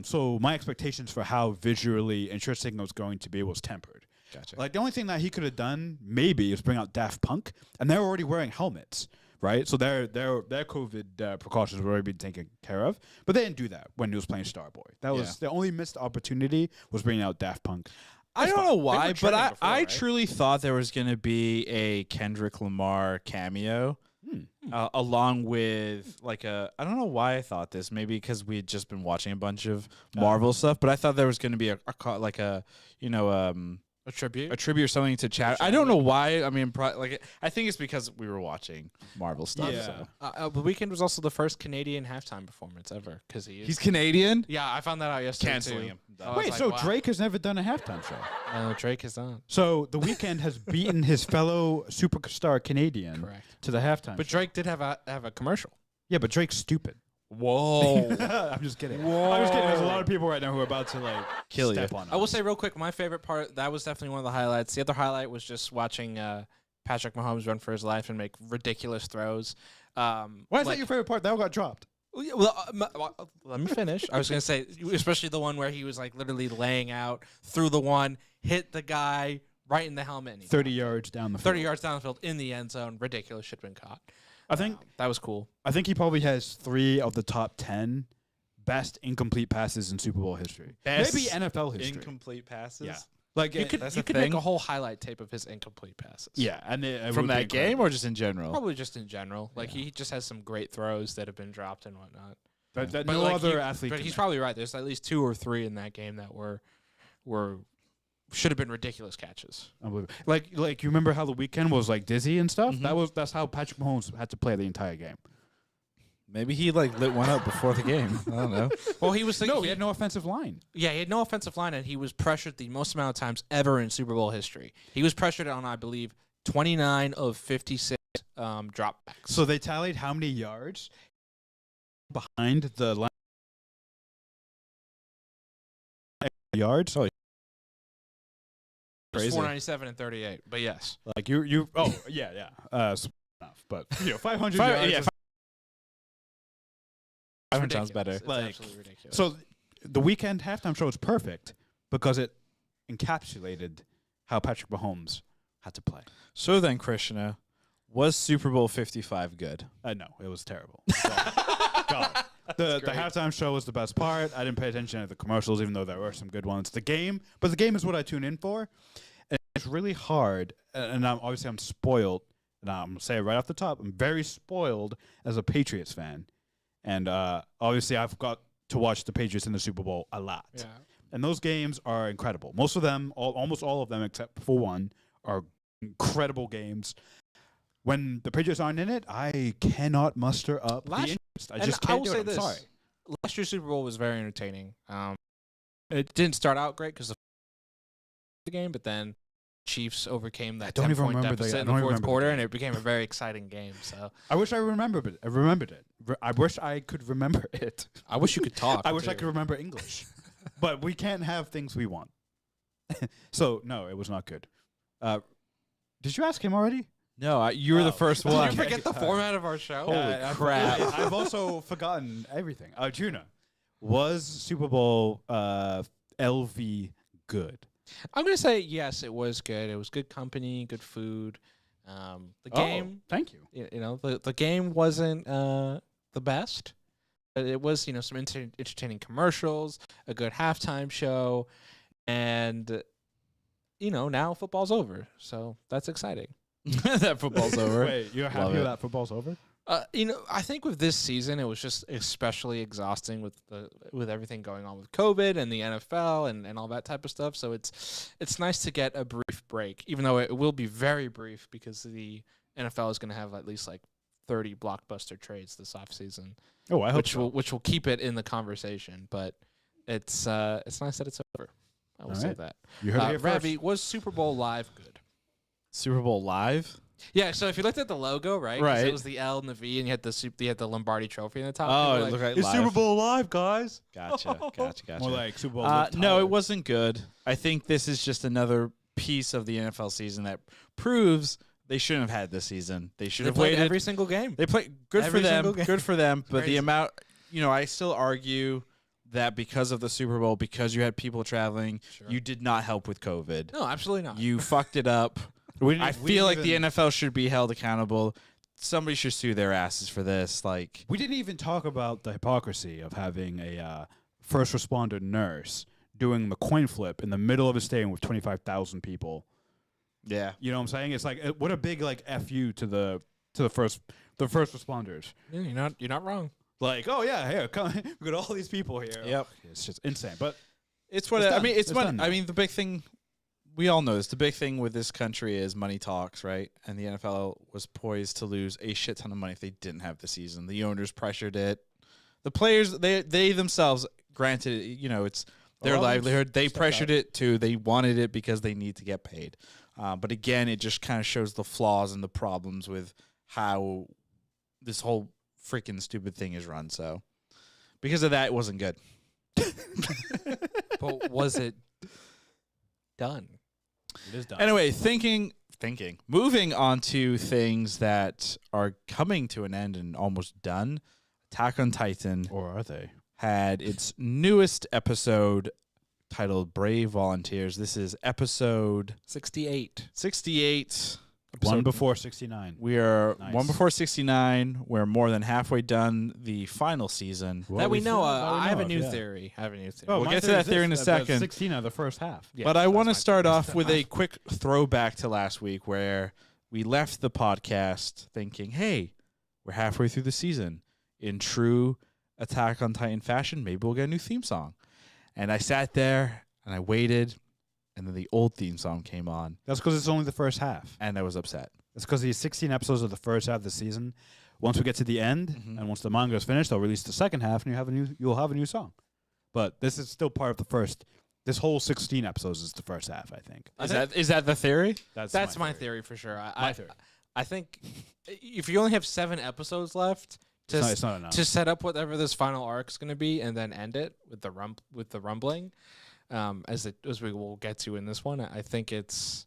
So my expectations for how visually interesting it was going to be was tempered. Gotcha. Like the only thing that he could have done maybe is bring out Daft Punk, and they're already wearing helmets, right? So their COVID precautions were already being taken care of. But they didn't do that when he was playing Starboy. That was the only missed opportunity was bringing out Daft Punk. I don't know why, but I truly thought there was going to be a Kendrick Lamar cameo. Along with like I don't know why I thought this. Maybe because we had just been watching a bunch of Marvel stuff, but I thought there was going to be a tribute or something to chat. I don't know why. I mean, I think it's because we were watching Marvel stuff. Yeah. So. The Weeknd was also the first Canadian halftime performance ever because he's Canadian. Yeah, I found that out yesterday. Canceling him. Wait, so Drake has never done a halftime show? No, Drake has not. So The Weeknd has beaten his fellow superstar Canadian to the halftime. But Drake did have a commercial. Yeah, but Drake's stupid. Whoa. I'm just kidding. I'm just kidding. There's a lot of people right now who are about to kill step you. on us. I will say real quick, my favorite part, that was definitely one of the highlights. The other highlight was just watching Patrick Mahomes run for his life and make ridiculous throws. Why is that your favorite part? That all got dropped. Well, let me finish. I was going to say, especially the one where he was like literally laying out, threw the one, hit the guy right in the helmet. 30 yards down the field. 30 yards down the field in the end zone. Ridiculous. Should have been caught. I think that was cool. I think he probably has 3 of the top 10 best incomplete passes in Super Bowl history. Maybe NFL history. Incomplete passes? Yeah. Like you could make a whole highlight tape of his incomplete passes. Yeah, and from that game or just in general? Probably just in general. Like he just has some great throws that have been dropped and whatnot. But no other athlete. But he's probably right. There's at least 2 or 3 in that game that were should have been ridiculous catches. Like you remember how the Weeknd was like dizzy and stuff? That's how Patrick Mahomes had to play the entire game. Maybe he lit one up before the game. I don't know. Well, he was he had no offensive line. Yeah, he had no offensive line, and he was pressured the most amount of times ever in Super Bowl history. He was pressured on, I believe, 29 of 56 dropbacks. So they tallied how many yards behind the line. Yards. Oh, crazy. 497 and 38, but yes. Like you. Oh yeah. Enough, but 500 yards. Yeah. 500 sounds better. It's absolutely ridiculous. So the Weeknd halftime show is perfect because it encapsulated how Patrick Mahomes had to play. So then, Krishna, was Super Bowl 55 good? No, it was terrible. God. The halftime show was the best part. I didn't pay attention to the commercials, even though there were some good ones. The game is what I tune in for. And it's really hard, and I'm spoiled. And I'm going to say it right off the top. I'm very spoiled as a Patriots fan. And obviously, I've got to watch the Patriots in the Super Bowl a lot. Yeah. And those games are incredible. Most of them, almost all of them, except for one, are incredible games. When the Patriots aren't in it, I cannot muster up the interest. I just can't do it. I'm sorry. Last year's Super Bowl was very entertaining. It didn't start out great because of the game, but then Chiefs overcame that 10-point deficit in the fourth quarter, and it became a very exciting game. So I wish I remembered it. I wish I could remember it. I wish you could talk. I wish I could remember English. But we can't have things we want. So, no, it was not good. Did you ask him already? No, you were the first one. Did you forget the format of our show? Holy crap. I've also forgotten everything. Tuna, was Super Bowl LV good? I'm gonna say yes. It was good. It was good company, good food. The game, Thank you. you know, the game wasn't the best, but it was some entertaining commercials, a good halftime show, and now football's over, so that's exciting. That football's over. Wait, you're Love happy it. that football's over? I think with this season, it was just especially exhausting with everything going on with COVID and the NFL and all that type of stuff. So it's nice to get a brief break, even though it will be very brief because the NFL is going to have at least like 30 blockbuster trades this offseason. Oh, I hope which will keep it in the conversation. But it's nice that it's over. I will say that. You heard it here first. Ravi, was Super Bowl live good? Super Bowl live. Yeah, so if you looked at the logo, right? 'Cause Right. it was the L and the V, and you had the Lombardi Trophy in the top. Oh, People it were looked like It's live. Super Bowl live, guys. Gotcha. More like Super Bowl. No, it wasn't good. I think this is just another piece of the NFL season that proves they shouldn't have had this season. They should They have played waited. every single game. They played good every for them. single game. Good for them. But the Crazy. amount, I still argue that because of the Super Bowl, because you had people traveling, you did not help with COVID. No, absolutely not. You fucked it up. I feel like the NFL should be held accountable. Somebody should sue their asses for this. Like, We didn't even talk about the hypocrisy of having a first responder nurse doing the coin flip in the middle of a stadium with 25,000 people. yeah. You know what I'm saying? It's like what a big like fu to the first responders. Yeah, you're not wrong. Like, oh yeah, here, come, we got all these people here. Yep. It's just insane. But It's what It's I done. mean. It's It's what done I now. mean. The big thing, we all know this. The big thing with this country is money talks, right? And the NFL was poised to lose a shit ton of money if they didn't have the season. The owners pressured it. The players, they themselves, granted, it's their Well, livelihood. They step pressured back. it too. They wanted it because they need to get paid. But again, it just kind of shows the flaws and the problems with how this whole freaking stupid thing is run. So because of that, it wasn't good. But was it done? it is done. Anyway, moving on to things that are coming to an end and almost done. Attack on Titan Or are they? had its newest episode titled Brave Volunteers. This is episode 68. 68. One before 69. We are Nice. one before 69. We're more than halfway done the final season. That we know. I have a of, new yeah. theory. I have a new theory. We'll my get to theory that is theory in a that second. 16 of the first half. Yeah, But I that's want to my start theory. off with a quick throwback to last week where we left the podcast thinking, hey, we're halfway through the season. In true Attack on Titan fashion, maybe we'll get a new theme song. And I sat there and I waited, and then the old theme song came on, That's because it's only the first half. and I was upset. It's because these 16 episodes of the first half of the season. Once we get to the end, and once the manga is finished, they'll release the second half, and you'll have a new song. But this is still part of the first. This whole 16 episodes is the first half, I think. Is that the theory? That's my theory for sure. My theory. I think if you only have 7 episodes left It's not enough. to set up whatever this final arc is going to be, and then end it with the rumbling, as we will get to in this one, I think it's.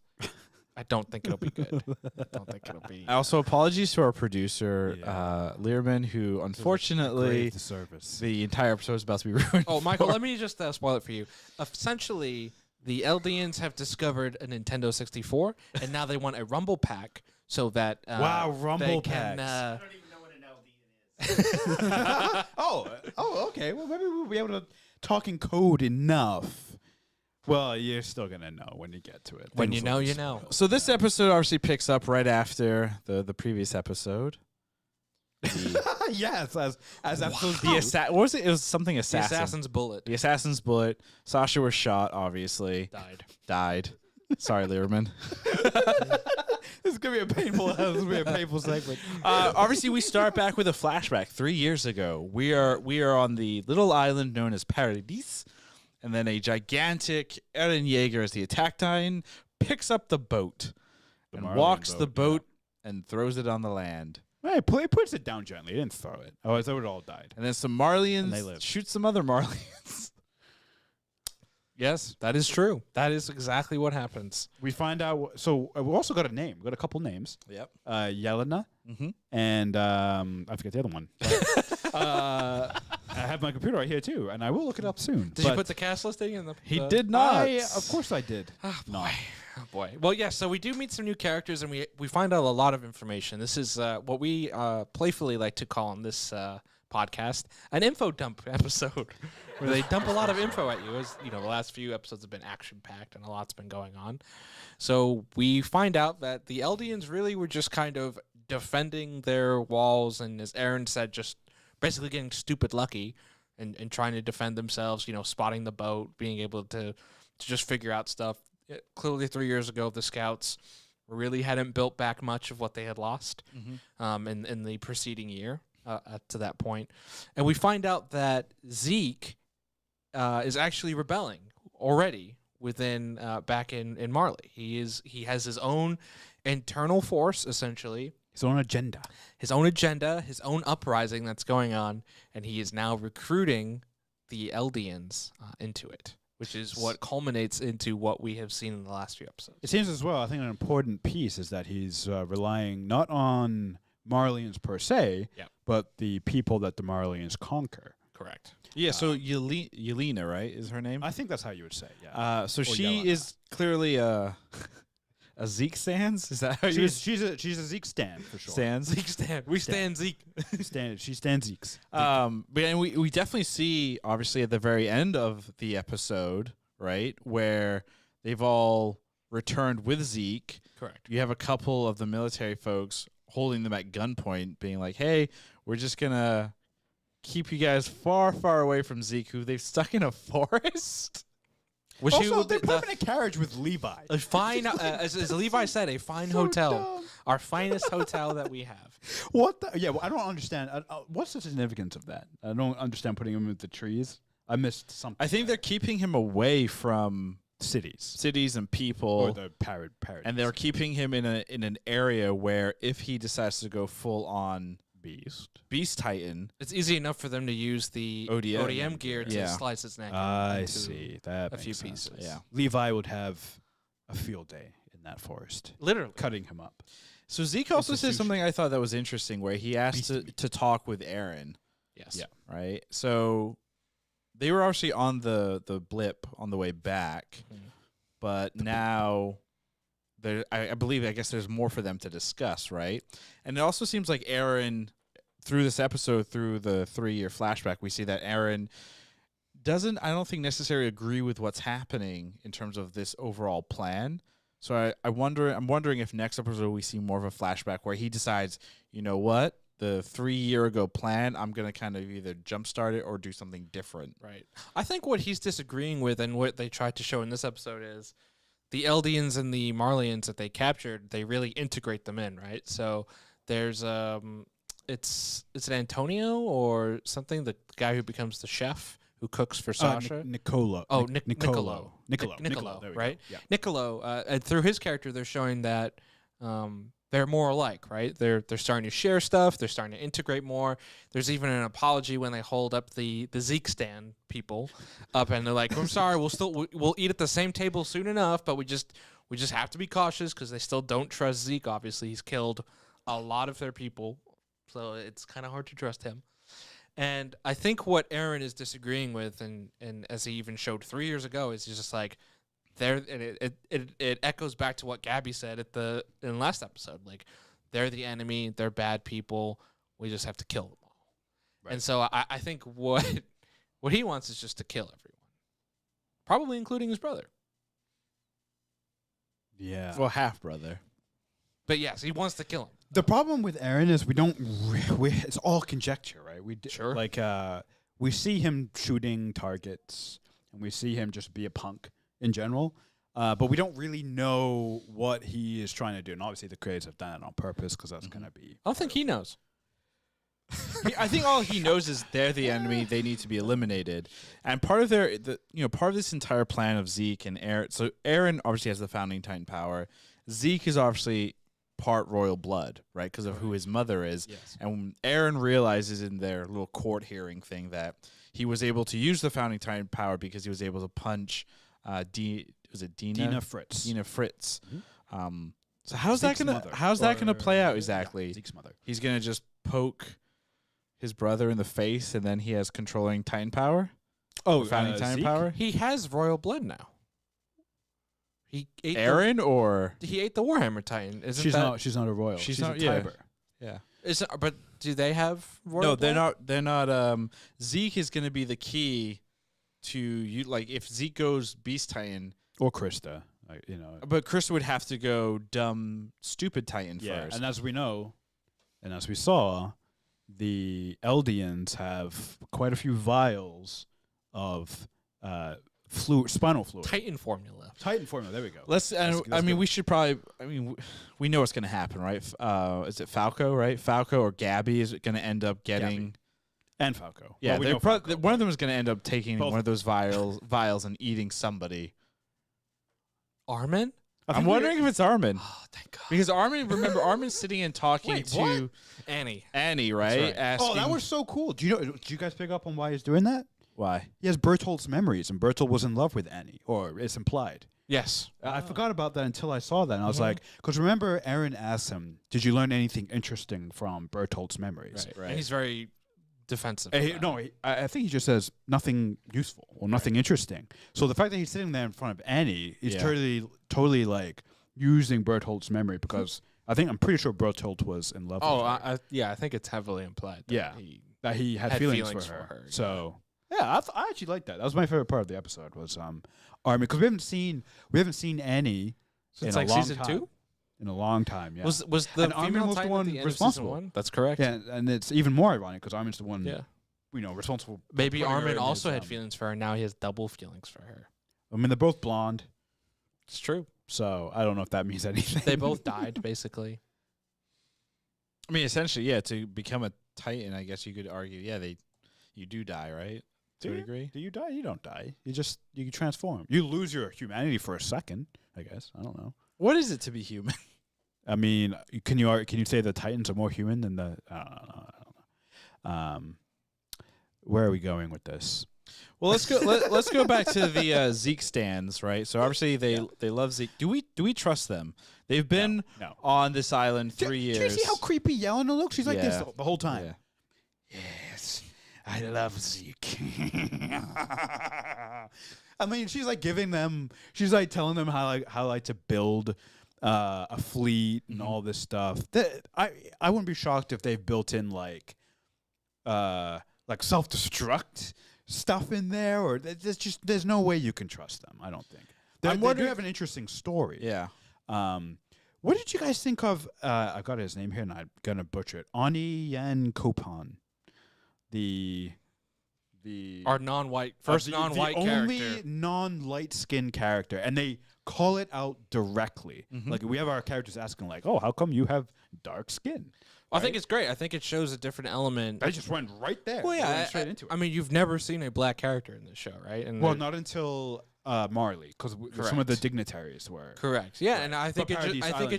I don't think it'll be good. I don't think it'll be. Also, apologies to our producer, Yeah. Learman, who unfortunately the service. the entire episode is about to be ruined. Oh, Michael, for. let me just spoil it for you. Essentially, the Eldians have discovered a Nintendo 64, and now they want a Rumble Pack so that Wow, Rumble they can, Packs. I don't even know what an LDN is. oh, okay. Well, maybe we'll be able to talk in code enough. Well, you're still gonna know when you get to it. when Things you know, will you be know. spoiled. So this episode obviously picks up right after the previous episode. Yes, as episodes The do. what was it? It was something The assassin. Assassin's Bullet The assassin's bullet. Sasha was shot. Obviously died. Sorry, Learman. This is gonna be a painful. This is gonna be a painful segment. Obviously, we start back with a flashback 3 years ago. We are on the little island known as Paradis, and then a gigantic Eren Yeager as the attack titan picks up the boat and Marlin walks the boat, boat and throws it on the land. Hey, puts it down gently. He didn't throw it. Oh, I thought it all died. And then some And they Marlians live. shoot some other Marlians. Yes, that is true. That is exactly what happens. We find out. So we also got a name. We got a couple names. Yep. Yelena Mm-hmm. and I forget the other one. I have my computer right here too, and I will look it up soon. Did you put the cast listing in the? He did not. Of course I did. Oh boy. Oh boy. Well, yeah. So we do meet some new characters, and we find out a lot of information. This is what we playfully like to call on this podcast an info dump episode, where they dump a lot of info at you. As you know, the last few episodes have been action packed, and a lot's been going on. So we find out that the Eldians really were just kind of defending their walls, and as Aaron said, just basically getting stupid lucky and trying to defend themselves. You know, spotting the boat, being able to just figure out stuff. Clearly 3 years ago, the scouts really hadn't built back much of what they had lost in the preceding year to that point. And we find out that Zeke is actually rebelling already within back in Marley. He has his own internal force, essentially. His own agenda. His own uprising that's going on, and he is now recruiting the Eldians into it, which is what culminates into what we have seen in the last few episodes. It seems as well, I think an important piece is that he's relying not on Marleyans per se, but the people that the Marleyans conquer. Correct. Yeah, so Yelena, right, is her name? I think that's how you would say it, yeah. So she is clearly a Zeke stands? Is that how you she's a Zeke stan, for sure. stands? Zeke stand. We stand Zeke. She stands Zeke's. But and we definitely see, obviously, at the very end of the episode, right, where they've all returned with Zeke. Correct. You have a couple of the military folks holding them at gunpoint, being like, hey, we're just going to keep you guys far, far away from Zeke, who they've stuck in a forest. Which Also, they put him in a carriage with Levi. A fine, as Levi said, a fine hotel. dumb. Our finest hotel that we have. What the? Yeah, well, I don't understand. What's the significance of that? I don't understand putting him with the trees. I missed something. I think they're keeping him away from cities and people. or the parodies. And they're keeping him in an area where if he decides to go full on Beast Titan, It's easy enough for them to use the ODM gear to Yeah. slice its neck. I into see. That a few makes sense. pieces. Yeah. Levi would have a field day in that forest, Literally. cutting him up. So Zeke also said Institution. something I thought that was interesting, where he asked to talk with Aaron, Yes. Yeah. right? So they were obviously on the blip on the way back, but now there, I believe, I guess there's more for them to discuss, right? And it also seems like Aaron, through this episode, through the 3-year flashback, we see that Aaron doesn't, I don't think, necessarily agree with what's happening in terms of this overall plan. So I'm wondering if next episode we see more of a flashback where he decides, you know what, the 3-year ago plan, I'm going to kind of either jumpstart it or do something different. Right. I think what he's disagreeing with and what they tried to show in this episode is the Eldians and the Marleyans that they captured, they really integrate them in, right? So there's it's an Antonio or something, the guy who becomes the chef who cooks for Sasha. Niccolo. Oh, Niccolo. Niccolo, There we right? go. Yeah. Niccolo, and through his character, they're showing that they're more alike, right? They're starting to share stuff. They're starting to integrate more. There's even an apology when they hold up the Zeke stand people up, and they're like, "I'm sorry, we'll eat at the same table soon enough, but we just have to be cautious because they still don't trust Zeke. Obviously, he's killed a lot of their people, so it's kind of hard to trust him." And I think what Aaron is disagreeing with, and as he even showed 3 years ago, is he's just like, and it echoes back to what Gabby said in the last episode. Like, they're the enemy, they're bad people. We just have to kill them all. Right. And so I think what he wants is just to kill everyone, probably including his brother. Yeah. Well, half brother. But yes, he wants to kill him. The problem with Aaron is it's all conjecture, right? Sure. Like we see him shooting targets, and we see him just be a punk in general, but we don't really know what he is trying to do. And obviously, the creators have done it on purpose because that's going to be. I don't think he knows. I think all he knows is they're the enemy. They need to be eliminated. And part of part of this entire plan of Zeke and Aaron. So Aaron obviously has the founding Titan power. Zeke is obviously part royal blood, right? Because of who his mother is. Yes. And when Aaron realizes in their little court hearing thing that he was able to use the founding Titan power because he was able to punch Dina Fritz. Dina Fritz. Mm-hmm. So how's that gonna play out exactly? Zeke's mother. He's gonna just poke his brother in the face, and then he has controlling Titan power. Oh, Founding Titan Zeke? power. He has royal blood now. He ate Aaron or he ate the Warhammer Titan. Isn't She's that, not. She's not a royal. She's She's not- a yeah. Tiber. yeah. Is but do they have royal No, blood? they're not. They're not. Zeke is going to be the key to you. Like if Zeke goes Beast Titan, Or Krista. Like, you know. but Chris would have to go dumb, stupid Titan first. And as we know, and as we saw, the Eldians have quite a few vials of spinal fluid. Titan formula. Titan formula. There we go. Let's. That's I mean, good. we should probably. I mean, we know what's going to happen, right? Is it Falco? Right, Falco or Gabby is going to end up getting. And Falco. Yeah, Well, we they're know Falco, one of them is going to end up taking Both. one of those vials and eating somebody. Armin? I I'm think we- wondering if it's Armin. Oh, thank God. Because remember Armin's sitting and talking Wait, to what? Annie. Annie, right? right. Asking, Oh, that was so cool. Do you guys pick up on why he's doing that? why. He has Bertolt's memories, and Bertolt was in love with Annie, or it's implied. Yes. I forgot about that until I saw that, and I was like, because remember, Aaron asked him, "Did you learn anything interesting from Bertolt's memories?" Right. Right. And he's very defensive. And of he- that. no, I think he just says nothing useful or nothing interesting. So the fact that he's sitting there in front of Annie is Yeah. totally like using Bertolt's memory, because I'm pretty sure Bertolt was in love Oh, with her. I think it's heavily implied. That Yeah. He, That he had, had feelings, feelings for her. for her, yeah. So yeah, I actually like that. That was my favorite part of the episode was Armin, because we haven't seen Annie Since in like a long season time. 2? In a long time, yeah. Was the And Armin female was the Titan one at the end of responsible. season 1? That's correct. yeah, and it's even more ironic because Armin's the one, Yeah. Responsible. for Maybe putting her Armin in also his, had feelings for her. Now he has double feelings for her. I mean, they're both blonde, It's true. so I don't know if that means anything. They both died, basically. I mean, essentially, yeah. To become a Titan, I guess you could argue, yeah, you do die, right? To a Do you? degree. Do you die? You don't die. You transform. You lose your humanity for a second, I guess. I don't know. What is it to be human? I mean, can you say the Titans are more human than the? I don't know. Where are we going with this? Well, let's go. Let's go back to the Zeke stands, right? So obviously they love Zeke. Do we trust them? They've been No. on this island 3 years. Do you see how creepy Yelena looks? She's like this Yeah. the whole time. Yeah. Yes, I love Zeke. I mean, she's like giving them. She's like telling them how like to build a fleet and all this stuff. I wouldn't be shocked if they've built in like self-destruct stuff in there, or there's no way you can trust them. I don't think. They do wondering- have an interesting story. Yeah. What did you guys think of? I got his name here, and I'm gonna butcher it. Ani Yan Kopan, the Our non-white, first the non-white only character. non-light skin character, and they call it out directly. Like we have our characters asking, like, "Oh, how come you have dark skin?" I think it's great. I think it shows a different element. I just went right there. Well, yeah, Going straight into it. I mean, you've never seen a black character in this show, right? And Well, they're- not until Marley, because some of the dignitaries were. correct. Yeah, and I think But Paradise Islands- it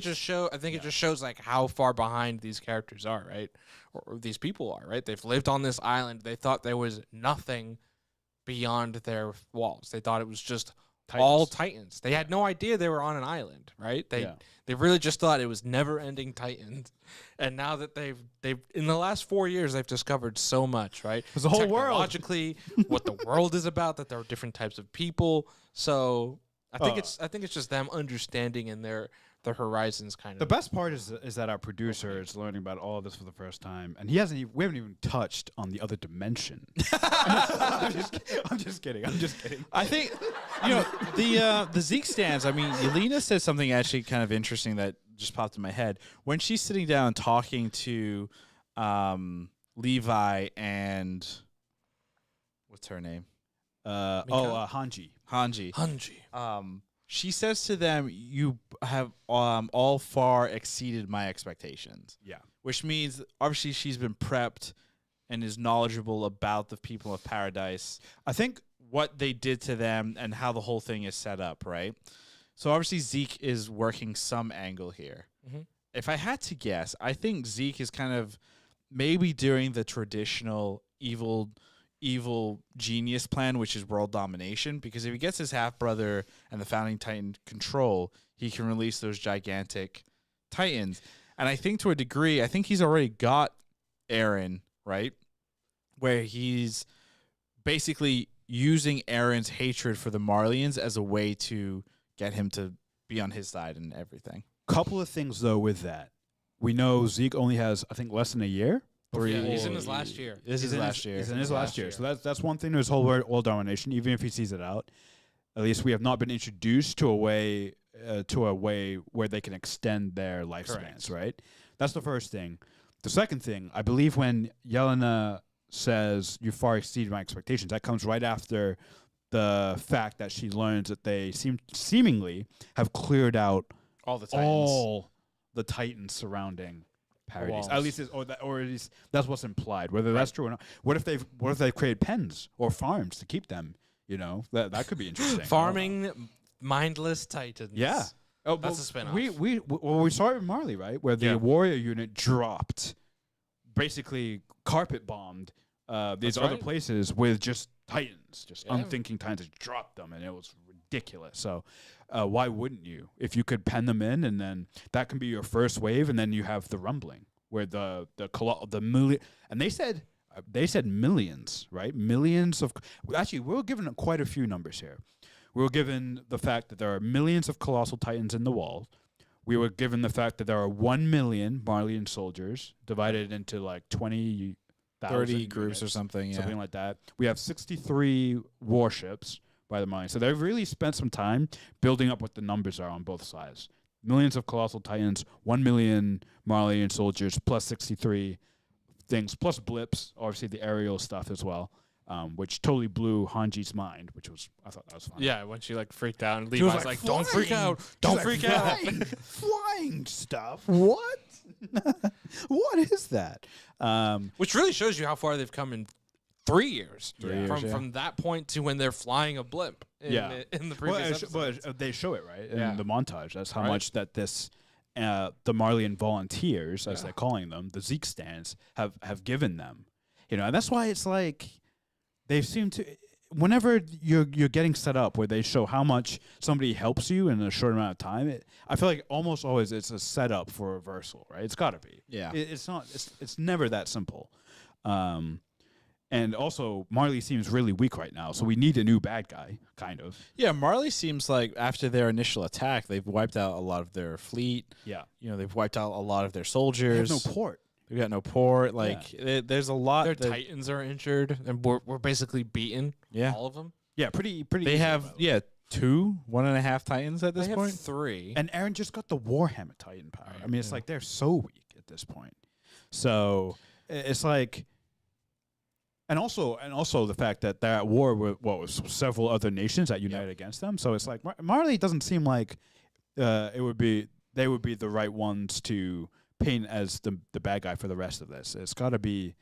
just shows like how far behind these characters are, right? Or these people are, right? They've lived on this island. They thought there was nothing beyond their walls. They thought it was just all Titans. They had no idea they were on an island, right? They really just thought it was never-ending Titans. And now that they've in the last 4 years they've discovered so much, right? There's a whole world. Technologically, what the world is about, that there are different types of people. So I think it's just them understanding and their horizons kind The of. best part is that our producer is learning about all of this for the first time, and we haven't even touched on the other dimension. I'm just kidding. I think the Zeke stands. I mean, Yelena said something actually kind of interesting that just popped in my head when she's sitting down talking to Levi and what's her name, Hanji. Hanji. Hanji. She says to them, "You have all far exceeded my expectations." Yeah. Which means obviously she's been prepped and is knowledgeable about the people of Paradise. I think What they did to them and how the whole thing is set up, right? So obviously Zeke is working some angle here. Mhm. If I had to guess, I think Zeke is kind of maybe doing the traditional evil genius plan, which is world domination, because if he gets his half brother and the founding Titan control, he can release those gigantic Titans. And I think to a degree, I think he's already got Aaron, right? where he's basically using Aaron's hatred for the Marlians as a way to get him to be on his side and everything. Couple of things though with that. We know Zeke only has, I think, less than a year. Yeah, he's in his last year. This is last year. He's in his last year. So that's one thing to his whole world domination. Even if he sees it out, at least we have not been introduced to a way where they can extend their lifespans. Right. That's the first thing. The second thing, I believe, when Yelena says you far exceeded my expectations, that comes right after the fact that she learns that they seemingly have cleared out All the Titans. all the Titans surrounding Paradise. Walls. At least, or at least that's what's implied. Whether that's true or not. What if they've created pens or farms to keep them? You know, that could be interesting. Farming mindless Titans. Yeah. Oh, That's a spin-off. We saw it with Marley, right? Where the warrior unit dropped, basically carpet bombed these That's other right. places with just Titans, just Yeah. unthinking Titans, dropped them, and it was ridiculous. So why wouldn't you? If you could pen them in, and then that can be your first wave, and then you have the rumbling where the million, and they said millions, right? Millions of actually, we were given quite a few numbers here. We were given the fact that there are millions of colossal Titans in the wall. We were given the fact that there are 1 million Marleyan soldiers divided into like 20,000 30 groups or units, something. Yeah. something like that. We have 63 warships by the Marleyan. So they've really spent some time building up what the numbers are on both sides. Millions of colossal Titans, 1 million Marleyan soldiers, plus 63 things, plus blips, obviously the aerial stuff as well. Which totally blew Hanji's mind, I thought that was funny. Yeah, when she like freaked out, and She was Levi's like, like, "Don't freak flying." out! She's Don't like, freak out!" Flying stuff. What? What is that? Which really shows you how far they've come in 3 years. years, From that point to when they're flying a blimp. In the previous episodes. They show it right Yeah. in the montage. That's how Right. much that this the Marleyan volunteers, as they're calling them, the Zeke stands, have given them. You know, and that's why it's like they seem to. Whenever you're getting set up where they show how much somebody helps you in a short amount of time, I feel like almost always it's a setup for a reversal, right? It's got to be. Yeah. It's not. It's never that simple. And also, Marley seems really weak right now, so we need a new bad guy, kind of. Yeah, Marley seems like after their initial attack, they've wiped out a lot of their fleet. Yeah. You know, they've wiped out a lot of their They soldiers. have no port. They've got no port. Like, there's a lot. Their Titans are injured, and we're basically beaten. Yeah. All of them. Yeah, pretty. They easily, have, by the way. 1.5 Titans at this They point. have 3. And Aaron just got the Warhammer Titan power. Right, I mean, it's like they're so weak at this point. So it's like, and also the fact that they're at war with with several other nations that united against them. So it's like Marley doesn't seem like they would be the right ones to paint as the bad guy for the rest of this. It's got to be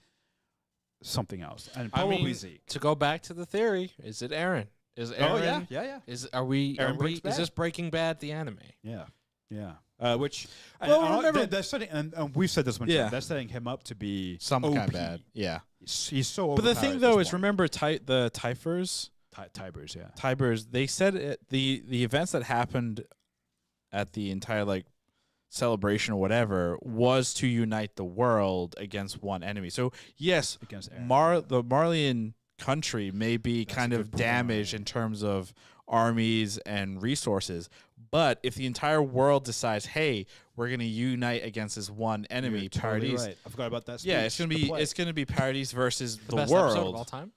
something else, and probably Zeke. To go back to the theory, is it Aaron? Is Aaron? yeah. Is Breaks Bad? this Breaking Bad the anime? Yeah. Which, Well, remember- they're setting, and we've said this much. Yeah. They're setting him up to be Some OP. kind of bad. Yeah. He's so. But the overpowered thing, at though, this is point. remember the Typhers? Tibers, yeah. Tibers, they said the events that happened at the entire, like, celebration or whatever was to unite the world against one enemy. So, yes, Against Aaron. the Marleyan country may be kind a of good damaged point. in terms of armies and resources, but if the entire world decides, hey, we're going to unite against this one enemy, You're totally Paradise, right. I forgot about that. yeah, speech, it's going to be Paradise versus the best episode of all world. time.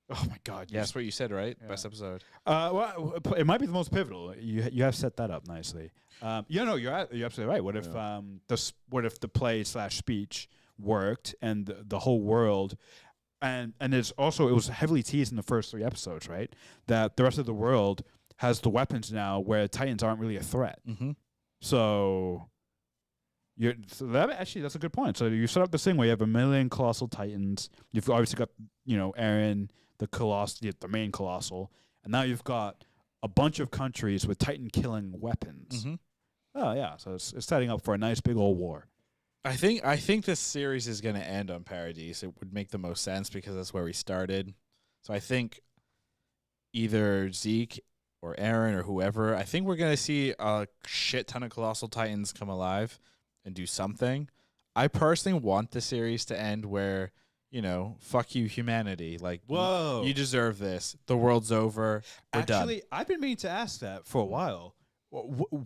Oh my God! Yeah, that's what you said, right? Yeah. Best episode. Well, it might be the most pivotal. You have set that up nicely. You're absolutely right. What if what if the play / speech worked and the whole world, and it was heavily teased in the first 3 episodes, right? That the rest of the world has the weapons now where Titans aren't really a threat. Mm-hmm. So that's a good point. So you set up this thing where you have 1 million colossal Titans. You've obviously got Aaron, the main colossal, and now you've got a bunch of countries with Titan killing weapons. Mm-hmm. Oh yeah, so it's setting up for a nice big old war. I think this series is going to end on Paradise. It would make the most sense because that's where we started. So I think either Zeke or Aaron or whoever, I think we're going to see a shit ton of Colossal Titans come alive and do something. I personally want the series to end where fuck you, humanity. Like, Whoa. you deserve this. The world's over. We're Actually, I've been meaning to ask that for a while.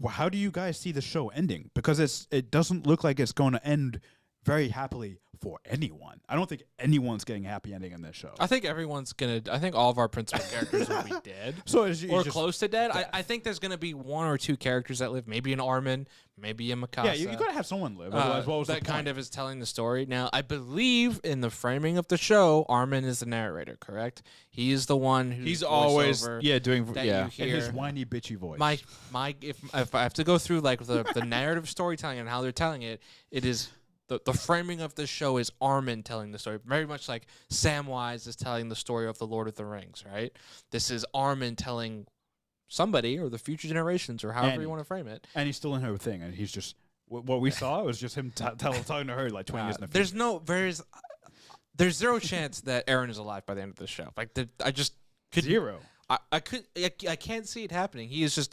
How do you guys see the show ending? Because it doesn't look like it's going to end very happily for anyone. I don't think anyone's getting a happy ending in this show. I think everyone's gonna. I think all of our principal characters will be dead, So or close to dead. I think there's gonna be one or two characters that live. Maybe an Armin, maybe a Mikasa. yeah, you gotta have someone live. Otherwise, what was that the kind point? of is telling the story. Now, I believe in the framing of the show, Armin is the narrator. Correct? He is the one who's He's always doing that yeah. you In hear. his whiny, bitchy voice. My if I have to go through like the narrative storytelling and how they're telling it, it is the framing of the show is Armin telling the story, very much like Samwise is telling the story of the Lord of the Rings, right? This is Armin telling somebody or the future generations or however Annie. you want to frame it. And he's still in her thing, and he's just what we saw was just him talking to her like 20 years in the future. There's zero chance that Aaron is alive by the end of the show. Like I just could Zero. I can't see it happening. He's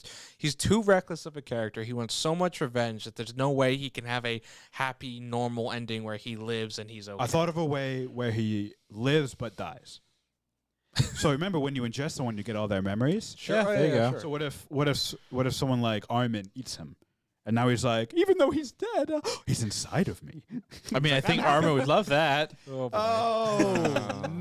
too reckless of a character. He wants so much revenge that there's no way he can have a happy, normal ending where he lives and he's okay. I thought of a way where he lives but dies. So remember when you ingest someone, you get all their memories. Sure. Yeah, there you go. Sure. So what if someone like Armin eats him, and now he's like, even though he's dead, he's inside of me. I mean, I think Armin would love that. Oh, boy.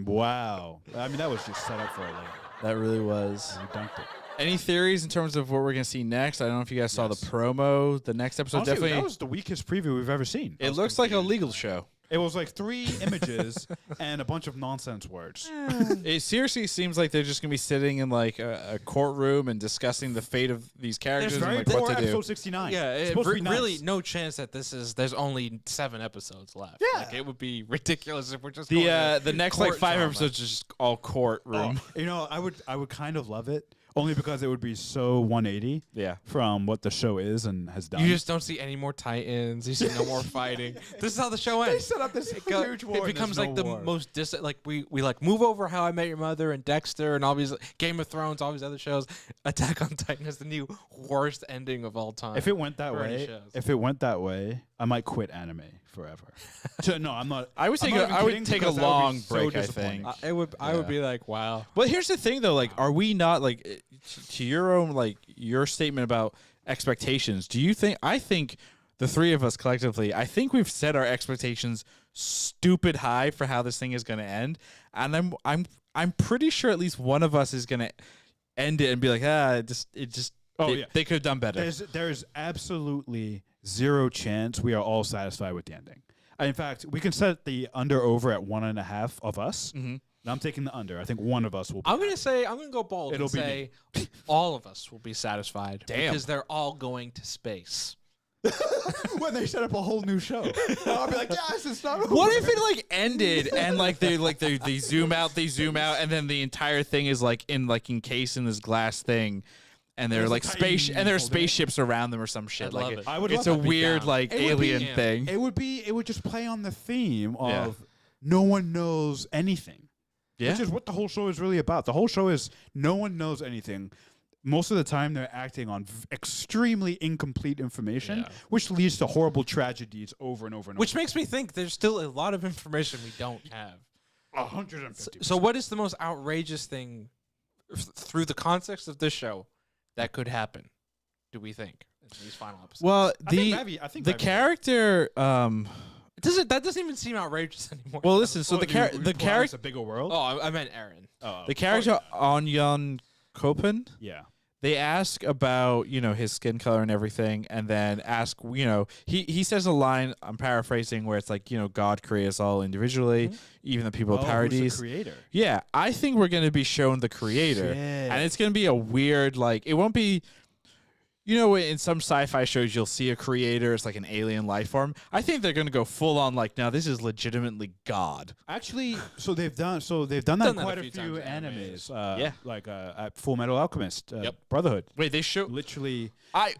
Wow. I mean, that was just set up for it. Later. That really was. You dunked it. Any theories in terms of what we're gonna see next? I don't know if you guys saw the promo. The next episode Honestly, definitely. that was the weakest preview we've ever seen. It looks like a legal show. It was like 3 images and a bunch of nonsense words. It seriously seems like they're just gonna be sitting in like a courtroom and discussing the fate of these characters There's and very like what poor to do. episode 69. Yeah, It's supposed to be nice. really no chance that there's only 7 episodes left. Yeah. Like, it would be ridiculous if we're just The next like court 5 drama. episodes is just all courtroom. You know, I would kind of love it only because it would be so 180 Yeah. from what the show is and has done. You just don't see any more Titans. You see no more fighting. This is how the show they ends. set up this huge war. It and becomes there's like no the war. most like we like move over How I Met Your Mother and Dexter and all these Game of Thrones, all these other shows. Attack on Titan is the new worst ending of all time. If it went that for any way, shows. I might quit anime forever. So, no, I'm not. I would I'm take not a, even I would kidding take a because that would be long so break. I disappointing. think. I would be like, wow. But here's the thing, though. Like, are we not like to your own like your statement about expectations? Do you think? I think the 3 of us collectively, I think we've set our expectations stupid high for how this thing is going to end, and I'm pretty sure at least one of us is going to end it and be like, they could have done better. There's absolutely zero chance we are all satisfied with the ending. In fact, we can set the under over at 1.5 of us. Mm-hmm. And I'm taking the under. I think one of us will. Be I'm gonna go bold It'll and be say all of us will be satisfied Damn. because they're all going to space. when they set up a whole new show. I'll be like, yes, it's not over. What if it like ended and like they zoom out, and then the entire thing is like encased in this glass thing, and they're There's a like tiny space and there's holding it. spaceships around them or some shit. I'd like love it. I would it's love a that. Be weird down. like It would be- alien yeah. thing. It would just play on the theme of Yeah. no one knows anything. Yeah. Which is what the whole show is really about. The whole show is no one knows anything. Most of the time, they're acting on extremely incomplete information, Yeah. which leads to horrible tragedies over and over and Which over. makes me think there's still a lot of information we don't have. 150. So what is the most outrageous thing through the context of this show that could happen, do we think, in these final episodes? Well, I think the Ravi- character. That doesn't even seem outrageous anymore. Well, listen. So Well, the you apply character, a bigger world. Oh, I meant Aaron. the character Onyon Kopen. Yeah. They ask about, his skin color and everything, and then ask, he says a line, I'm paraphrasing, where it's like, God created us all individually, even the people of Who's the parodies. creator? Yeah, I think we're going to be shown the creator, Shit. and it's going to be a weird, like, it won't be, in some sci-fi shows, you'll see a creator, it's like an alien life form. I think they're going to go full on, like, now this is legitimately God. Actually, so they've done that Done that quite a a few few times in animes. Yeah. Like at Full Metal Alchemist, Yep. Brotherhood. Wait, they show, Literally. I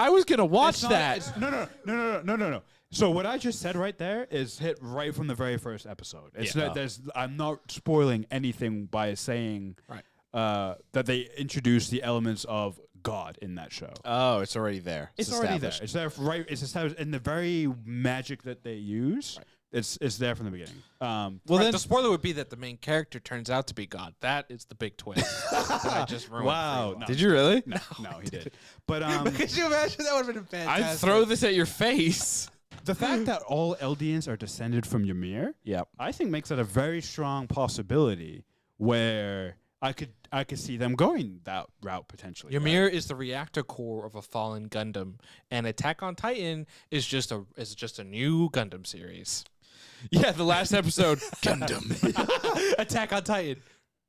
was going to watch It's not- that. it's- No. So what I just said right there is hit right from the very first episode. It's Yeah. not, I'm not spoiling anything by saying Right. that they introduced the elements of God in that show. Oh, it's already there. It's already there. established. It's there right. It's established in the very magic that they use. It's there from the beginning. Well, Right, then the spoiler would be that the main character turns out to be God. That is the big twist. that I just ruined. Wow. For you. No. did you really? No, he did. But Could you imagine? That would have been fantastic. I'd throw this at your face. the fact that all Eldians are descended from Ymir, Yep. I think makes it a very strong possibility where I could see them going that route potentially. Ymir is the reactor core of a fallen Gundam, and Attack on Titan is just a new Gundam series. Yeah, the last episode, Gundam. Attack on Titan.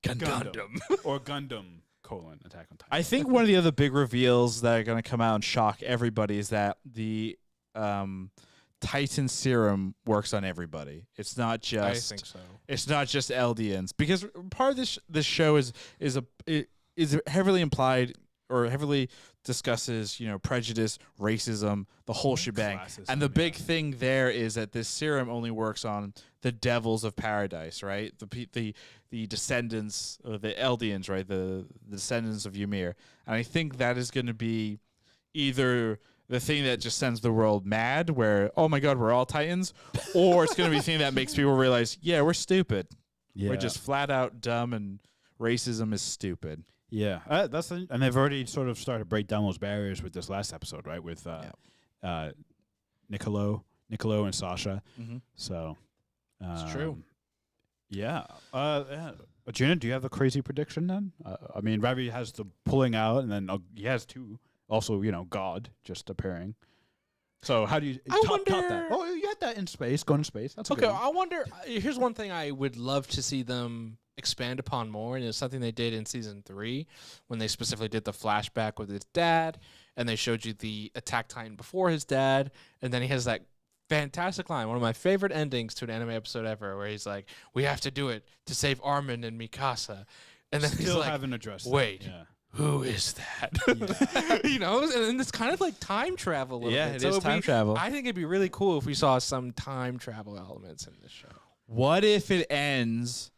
Gundam. Or Gundam : Attack on Titan. I think one of the other big reveals that are going to come out and shock everybody is that the Titan serum works on everybody. It's not just. I think so. It's not just Eldians, because part of this show is heavily implied or heavily discusses prejudice, racism, the whole shebang. And the big thing there is that this serum only works on the devils of paradise, right? The descendants of the Eldians, right? The descendants of Ymir. And I think that is going to be either the thing that just sends the world mad, where, oh my God, we're all Titans, or it's going to be the thing that makes people realize, yeah, we're stupid. Yeah. We're just flat out dumb, and racism is stupid. Yeah, and they've already sort of started to break down those barriers with this last episode, right? With Niccolo and Sasha. Mm-hmm. So It's true. Yeah. Gina, do you have the crazy prediction then? I mean, Ravi has the pulling out, and then he has two. Also, God just appearing. So how do you top that? Oh, you had that in space, going to space. That's Okay, a good one. I wonder. Here's one thing I would love to see them expand upon more, and it's something they did in season 3 when they specifically did the flashback with his dad, and they showed you the Attack Titan before his dad, and then he has that fantastic line, one of my favorite endings to an anime episode ever, where he's like, "We have to do it to save Armin and Mikasa," and then he's Still like, haven't addressed. "Wait." That. Yeah. Who is that? And it's kind of like time travel. A little Yeah, bit. it is time travel. I think it'd be really cool if we saw some time travel elements in this show. What if it ends?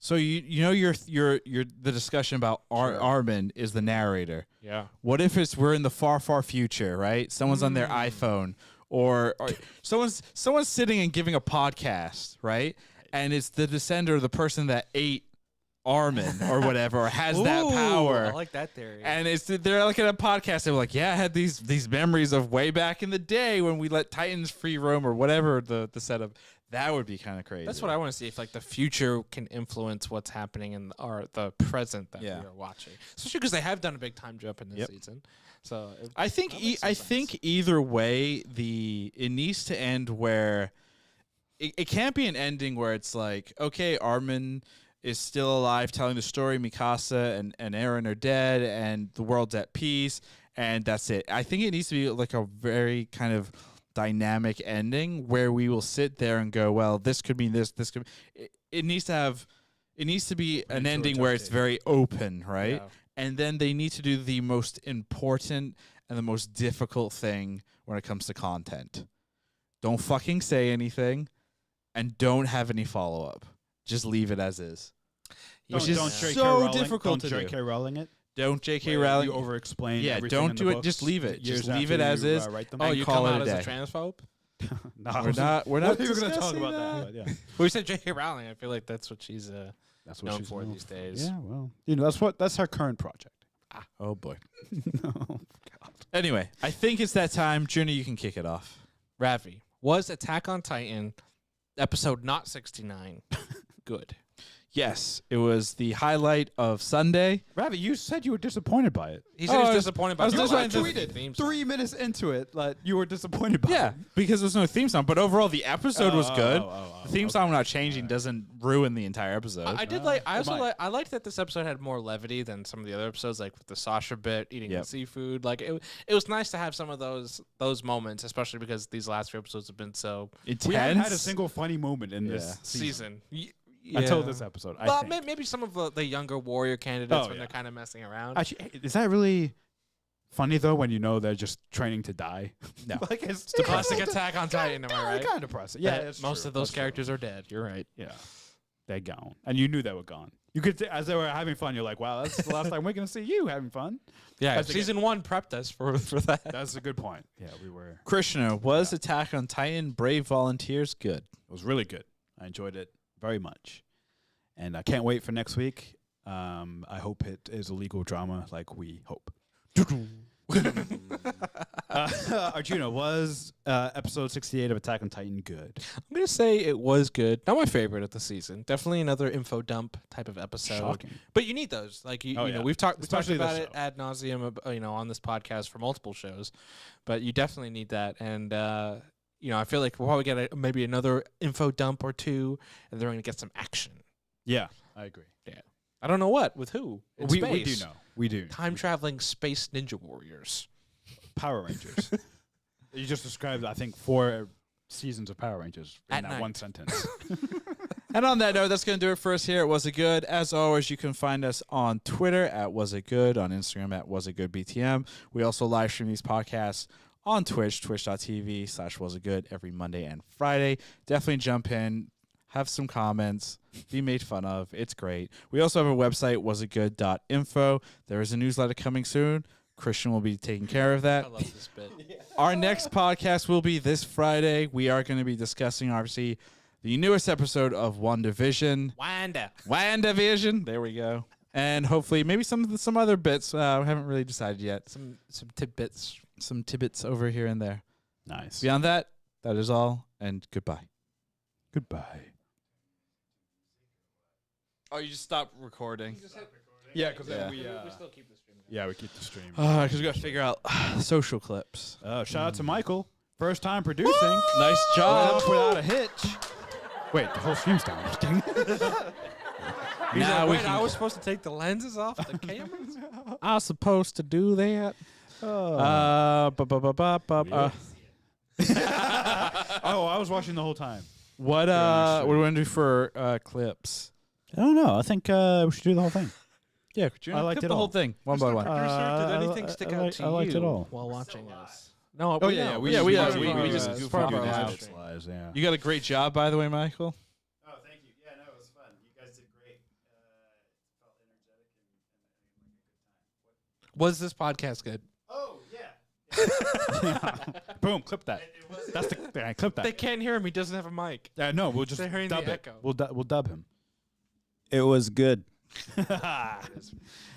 So your the discussion about Armin is the narrator. Yeah. What if we're in the far future, right? Someone's on their iPhone, or someone's sitting and giving a podcast, right? And it's the descender, the person that ate Armin or whatever, or has that power. I like that theory. And they're like at a podcast. They're like, yeah, I had these memories of way back in the day when we let Titans free roam, or whatever the setup. That would be kind of crazy. That's what I want to see, if like the future can influence what's happening in the present that we are watching. Especially because they have done a big time jump in this season. So I think either way, it needs to end where it can't be an ending where it's like, okay, Armin is still alive telling the story, Mikasa and Eren are dead, and the world's at peace, and that's it. I think it needs to be like a very kind of dynamic ending where we will sit there and go, well, this could mean this could it needs to be an ending where it's very open, right? Yeah. And then they need to do the most important and the most difficult thing when it comes to content. Don't fucking say anything, and don't have any follow-up. Just leave it as is. Which is so difficult to do. Don't J.K. Rowling it. Don't J.K. Where Rowling. You over-explain. Yeah, everything don't in do the it. books Just leave it. years Just leave after it as you, is. write them. Oh, you call come it out a as day. a transphobe? No, We're not What are you going to talk discussing about that. that? Yeah. Well, you said J.K. Rowling. I feel like that's what she's That's what known she's for known these days. Yeah, well, that's her current project. Oh boy. No, God. Anyway, I think it's that time. Junior, you can kick it off. Ravi, was Attack on Titan episode not 69 good? Yes, it was the highlight of Sunday. Ravi, you said you were disappointed by it. He said he I was was- disappointed I was by the disappointed. lack of theme song. 3 minutes into it, like you were disappointed by Yeah, it. because there's no theme song. But overall, the episode was good. oh, The theme okay. song not changing doesn't ruin the entire episode. I did like. I it also might. I liked that this episode had more levity than some of the other episodes, like with the Sasha bit, eating Yep. the seafood. Like it was nice to have some of those moments, especially because these last few episodes have been so Intense. We haven't had a single funny moment in Yeah. this season. Yeah. Until this episode. I Well, think. maybe some of the younger warrior candidates Oh, when yeah. they're kind of messing around. Actually, is that really funny though? When you know they're just training to die. No. like it's the classic Attack on Titan, am I right? Kind of process. Yeah, That it's most true. of those That's true. characters are dead. You're right. Yeah, they're gone, and you knew they were gone. You could, as they were having fun, you're like, "Wow, that's the last time we're gonna see you having fun." Yeah, That's season 1 prepped us for that. That's a good point. Yeah, we were. Krishna, was Attack on Titan Brave Volunteers good? It was really good. I enjoyed it very much. And I can't wait for next week. I hope it is a legal drama like we hope. Arjuna, was episode 68 of Attack on Titan good? I'm going to say it was good. Not my favorite of the season. Definitely another info dump type of episode. Shocking. But you need those. Like, you know, we've talked Especially about this it ad nauseum, you know, on this podcast for multiple shows. But you definitely need that. And, you know, I feel like we'll probably get maybe another info dump or two, and they're going to get some action. Yeah, I agree. Yeah. I don't know what. With who? In We space. do know. We do. Time-traveling space ninja warriors. Power Rangers. You just described, I think, 4 seasons of Power Rangers in At that night. one sentence. And on that note, that's going to do it for us here at Was It Good. As always, you can find us on Twitter at Was It Good, on Instagram at Was It Good BTM. We also live stream these podcasts on Twitch, twitch.tv/wasitgood every Monday and Friday. Definitely jump in, have some comments, be made fun of. It's great. We also have a website, wasitgood.info. There is a newsletter coming soon. Christian will be taking care of that. I love this bit. Our next podcast will be this Friday. We are going to be discussing, obviously, the newest episode of WandaVision. WandaVision. There we go. And hopefully maybe some other bits. We haven't really decided yet. Some tidbits. Some tidbits over here and there. Nice. Beyond that, that is all, and goodbye. Goodbye. Oh, you just stopped recording. Yeah, because then we still keep the stream. yeah, we keep the stream. Because we got to figure out social clips. Shout out to Michael. First time producing. Nice job. Without a hitch. Wait, the whole stream's down. Now we wait, can- I was supposed to take the lenses off the cameras? I was supposed to do that. Oh, I was watching the whole time. what do we want to do for clips? I don't know. I think we should do the whole thing. Yeah, could you I liked clip it the whole all. thing one by one. Did anything stick out to I liked you it all. while watching us? No, Oh, yeah, we just it's goof part on of our it live out. stream. Yeah. You got a great job, by the way, Michael. Oh, thank you. Yeah, no, it was fun. You guys did great. Felt energetic and like a good time. Was this podcast good? Oh, yeah. Boom, clip that. It was. That's the clip They that. can't hear him. He doesn't have a mic. No, we'll just They're hearing dub the it. echo. We'll dub him. It was good.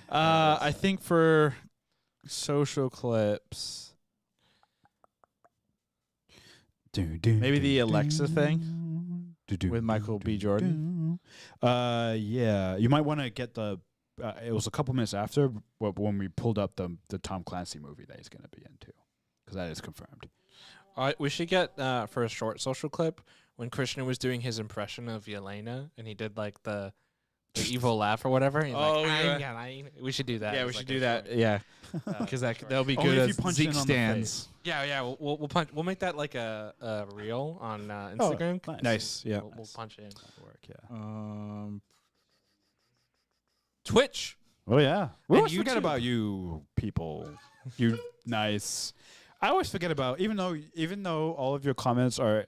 I think for social clips, maybe the Alexa thing with Michael B. Jordan. Yeah, you might want to get the. It was a couple minutes after when we pulled up the Tom Clancy movie that he's going to be into, because that is confirmed. All right, we should get for a short social clip when Krishna was doing his impression of Yelena and he did like the evil laugh or whatever. He's Oh, like, yeah. We should do that. Yeah, as we like should a do that. short. Yeah, because that'll be Only good if as you punch Zeke in on the stands. Yeah. We'll punch. We'll make that like a reel on Instagram. Nice. Yeah. We'll punch in. Work, yeah. Twitch. Oh yeah. We And always forget YouTube. about you people. You nice. I always forget about even though all of your comments are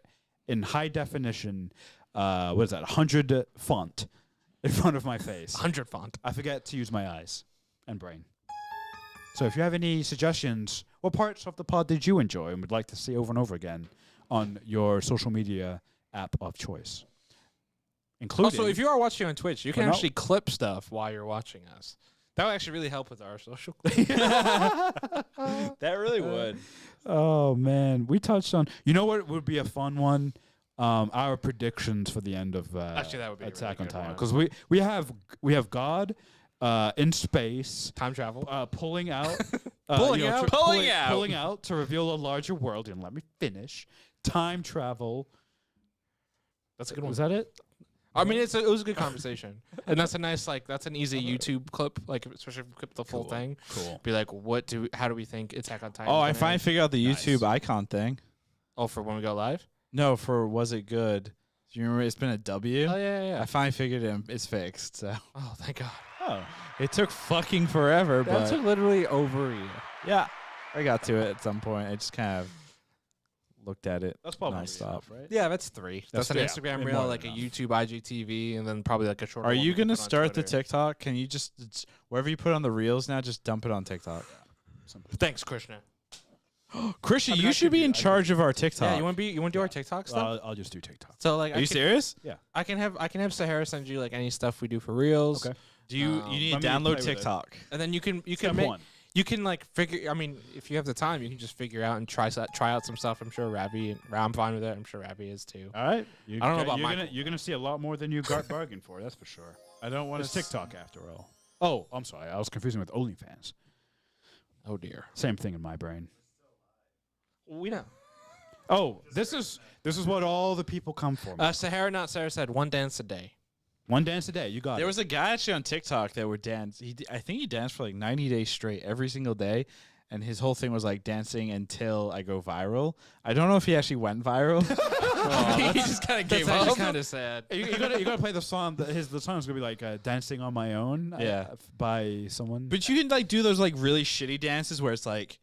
in high definition. What is that? 100 font in front of my face. 100 font. I forget to use my eyes and brain. So if you have any suggestions, what parts of the pod did you enjoy and would like to see over and over again on your social media app of choice? Including Also, if you are watching on Twitch, you can But no- actually clip stuff while you're watching us. That would actually really help with our social. That really would. Oh man, we touched on. You know what would be a fun one? Our predictions for the end of Actually, that would be a Attack really on good Titan, one. because we have God in space Time travel. pulling out, Pulling out? pulling out to reveal a larger world. And let me finish. Time travel. That's a good one. Was that it? I mean, it was a good conversation, and that's a nice that's an easy YouTube clip, like especially if you clip the full Cool. thing. Cool. Be like, how do we think Attack on Titan? Oh, I gonna finally end? figured out the Nice. YouTube icon thing. Oh, for when we go live. No, for was it good? Do you remember it's been a W? Oh yeah. I finally figured it's fixed. So Oh, thank God. Oh, it took fucking forever, That but took literally over a year. yeah, I got to it at some point. I just kind of looked at it. that's probably nonstop. enough, right? Yeah, that's 3. That's an yeah, Instagram more reel, than like enough. a YouTube IGTV, and then probably like a short. Are one you we can gonna put on start the Twitter. TikTok? Can you just wherever you put on the reels now, just dump it on TikTok? Thanks, Krishna. Christian, I mean, you I should could be do- in I could charge do- of our TikTok. Yeah, you want to do our TikTok stuff? I'll just do TikTok. So like, Are you serious? I can have Sahara send you like any stuff we do for reels. Okay. Do you Um, you need let to me play download with it. TikTok? And then you can Step make, one. you can like figure. I mean, if you have the time, you can just figure out and try out some stuff. I'm sure I'm fine with it. I'm sure Ravi is too. All right. I don't know about you're Michael. you're gonna see a lot more than you got bargained for. That's for sure. I don't want It's TikTok after all. Oh, I'm sorry. I was confusing with OnlyFans. Oh dear. Same thing in my brain. We know. Oh, this is what all the people come for. Sahara, not Sarah, said one dance a day. One dance a day. You got There it. was a guy actually on TikTok that would dance. I think he danced for like 90 days straight every single day. And his whole thing was like dancing until I go viral. I don't know if he actually went viral. He just kind of gave That's up. kind of sad. you gotta play the song. The song's gonna be like "Dancing on My Own." Yeah. By someone. But you can like do those like really shitty dances where it's like,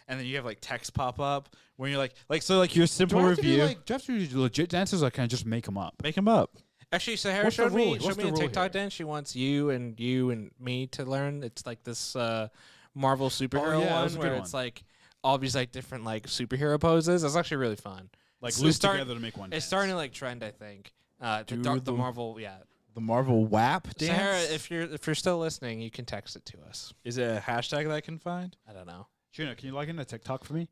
and then you have like text pop up when you're like so like your simple do I have to do, review. like, do I have to do legit dances, or can I just make them up? Make them up. Actually, Sahara What's the showed rule? me What's a the rule TikTok here? dance. She wants you and me to learn. It's like this Marvel superhero yeah, that one was a good where one. it's like all these like different like superhero poses. It's actually really fun. Like It's loop starting- together to make one. It's dance. starting to like trend, I think. Do The the- Marvel, yeah. The Marvel WAP dance. Sahara, if you're still listening, you can text it to us. Is it a hashtag that I can find? I don't know. Gina, can you log into TikTok for me?